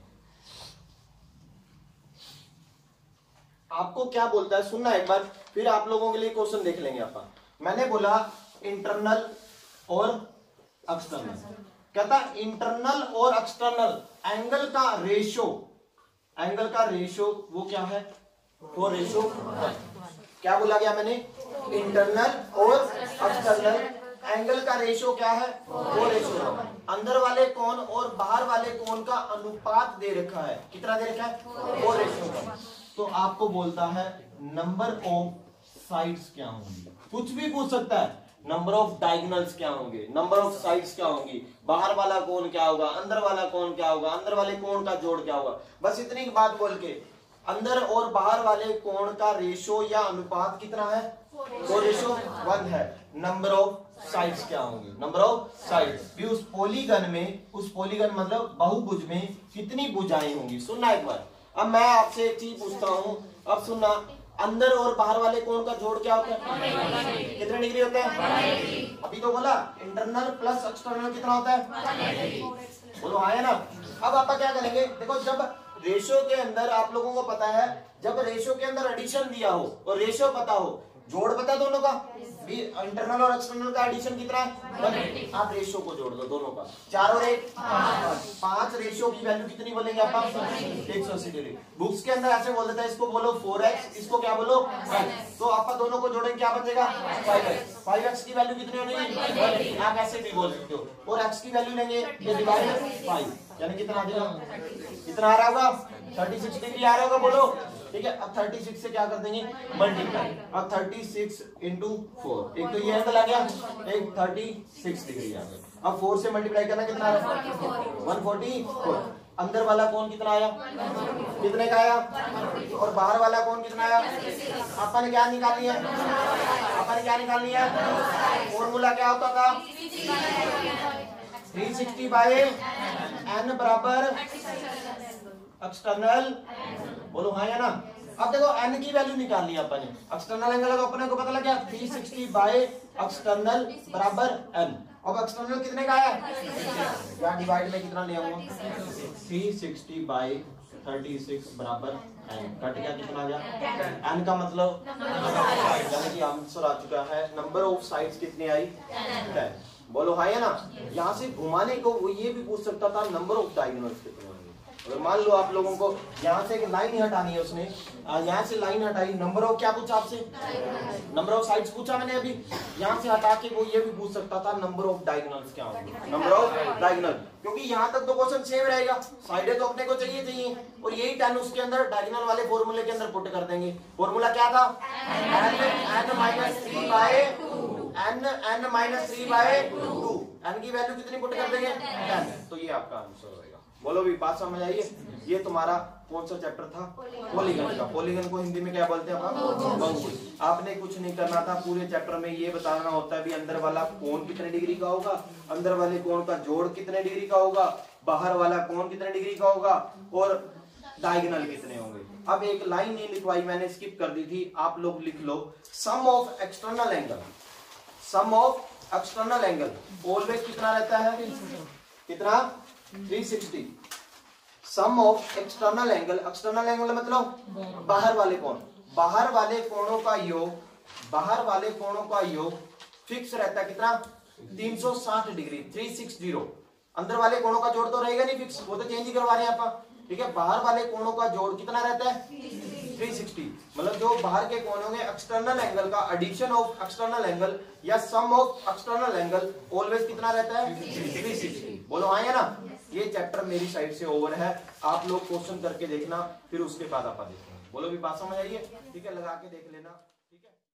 आपको क्या बोलता है सुनना एक बार, फिर आप लोगों के लिए क्वेश्चन देख लेंगे अपन। मैंने बोला इंटरनल और एक्सटर्नल, कहता इंटरनल और एक्सटर्नल एंगल का रेशो, एंगल का रेशो वो क्या है, वो रेशो, क्या बोला गया मैंने, इंटरनल और एक्सटर्नल एंगल का रेशो क्या है, वो रेशो, अंदर वाले कोण और बाहर वाले कोण का अनुपात दे रखा है, कितना दे रखा है, वो रेशो का। तो आपको बोलता है नंबर ऑफ साइड्स क्या होंगी, कुछ भी पूछ सकता है, नंबर ऑफ डायगोनल्स क्या होंगे, नंबर ऑफ साइड्स क्या होंगी, बाहर वाला कोण क्या होगा, अंदर वाला कोण क्या होगा, अंदर वाले कोण का जोड़ क्या होगा, बस इतनी बात बोल के अंदर और बाहर वाले कोण का रेशो या अनुपात कितना है, वो रेशो 1 है। नंबर ऑफ साइड्स क्या होंगी, नंबर ऑफ साइड्स भी उस पॉलीगन में, उस पॉलीगन मतलब बहुभुज में कितनी भुजाएं होंगी। सुनना एक बार, अब मैं आपसे एक चीज पूछता हूँ, अब सुनना, अंदर और बाहर वाले कोण का जोड़ क्या होता है, कितने डिग्री होता है, अभी तो बोला इंटरनल प्लस एक्सटर्नल कितना होता है, बोलो हाँ है ना। अब आप क्या करेंगे, देखो जब रेशो के अंदर आप लोगों को पता है, जब रेशो के अंदर एडिशन दिया हो और रेशो पता हो, जोड़ पता दोनों का, भी इंटरनल और एक्सटर्नल का एडिशन कितना है, आप रेशो को जोड़ दो दोनों का, 4 और 1 5, रेशो की वैल्यू कितनी बोलेंगे आप, 180 डिग्री। बुक्स के अंदर ऐसे बोल देता है, इसको बोलो 4x, इसको क्या बोलो x, तो आप दोनों को जोड़ेंगे क्या बन जाएगा 5x, 5x की वैल्यू कितनी होगी, आप ऐसे भी बोल सकते हो, और x की वैल्यू लेंगे ये डिवाइडेड 5, यानी कितना आ जाएगा, कितना आ रहा होगा, 36 डिग्री आ रहा होगा, बोलो, ठीक है। अब 36 से क्या कर देंगे, मल्टीप्लाई, अब 36 इंटू 4, एक तो ये एंगल आ गया, एक 36 डिग्री आ गया, अब 4 से मल्टीप्लाई करना कितना आ रहा है, 144, अंदर वाला कोण कितना आया, कितने का आया, और बाहर वाला कोण कितना आया, अपन क्या निकालनी है, अपन क्या निकालनी है, फॉर्मूला क्या होता था, 360 बाय एन बराबर एक्सटर्नल, बोलो हाँ या ना। अब देखो n की वैल्यू निकालनी है अपन ने, एक्सटर्नल एंगल का अपने को पता लग गया 360 बाय एक्सटर्नल बराबर n। अब एक्सटर्नल कितने का है, या डिवाइड में कितना ले आऊंगा, 360 बाय 36 बराबर n, कट गया कितना आ गया n का मतलब, यानी कि आंसर आ चुका है नंबर ऑफ साइड्स कितनी आई 10। बोलो हाँ या ना। यहाँ से घुमाने को वो ये भी पूछ सकता था नंबर ऑफ डायगोनल्स कितने होंगे। अगर मान लो आप लोगों को यहाँ से एक लाइन हटानी है, उसने यहाँ से लाइन हटाई, नंबर ऑफ क्या पूछा आपसे, नंबर ऑफ साइड्स पूछा मैंने अभी, यहाँ से हटा के वो ये भी पूछ सकता था नंबर ऑफ डायगोनल्स क्या होंगे, नंबर ऑफ डायगोनल, क्योंकि यहाँ तक तो क्वेश्चन सेम रहेगा, साइडें तो अपने को चाहिए और यही 10 उसके अंदर डायगोनल वाले फॉर्मूले के अंदर पुट कर देंगे। फॉर्मूला क्या था, n minus 3 by n minus 3 by 2, n की वैल्यू कितनी पुट कर देंगे 10, तो ये आपका आंसर होगा। बोलो भी बात समझ आइए। ये तुम्हारा कौन सा चैप्टर था, पॉलीगन का। पॉलीगन को हिंदी में क्या बोलते हैं बहुभुज। आपने कुछ नहीं करना था, पूरे चैप्टर में ये बताना होता है भी अंदर वाला कोण कितने डिग्री का होगा, अंदर वाले कोण का जोड़ कितने डिग्री का होगा, बाहर वाला कोण कितने डिग्री का होगा और डायगोनल कितने होंगे। अब एक लाइन नहीं लिखवाई मैंने, स्किप कर दी थी, आप लोग लिख लो sum of external angle, sum of external angle always कितना रहता है, कितना 360। Sum of external angle, external angle मतलब बाहर वाले कोण, बाहर वाले कोणों का योग, बाहर वाले कोणों का योग फिक्स रहता है कितना 360 डिग्री 360। अंदर वाले कोणों का जोड़ तो रहेगा नहीं फिक्स, वो तो चेंज ही करवा रहे हैं आप, ठीक है। बाहर वाले कोणों का जोड़ कितना रहता है 360, मतलब जो बाहर के कोण होंगे एक्सटर्नल एंगल का एडिशन ऑफ एक्सटर्नल एंगल या sum of external angle always कितना रहता है 360। बोलो हाँ या ना। ये चैप्टर मेरी साइड से ओवर है, आप लोग क्वेश्चन करके देखना, फिर उसके बाद आप देखेंगे। बोलो भी बात समझ आइए, ठीक है, लगा के देख लेना।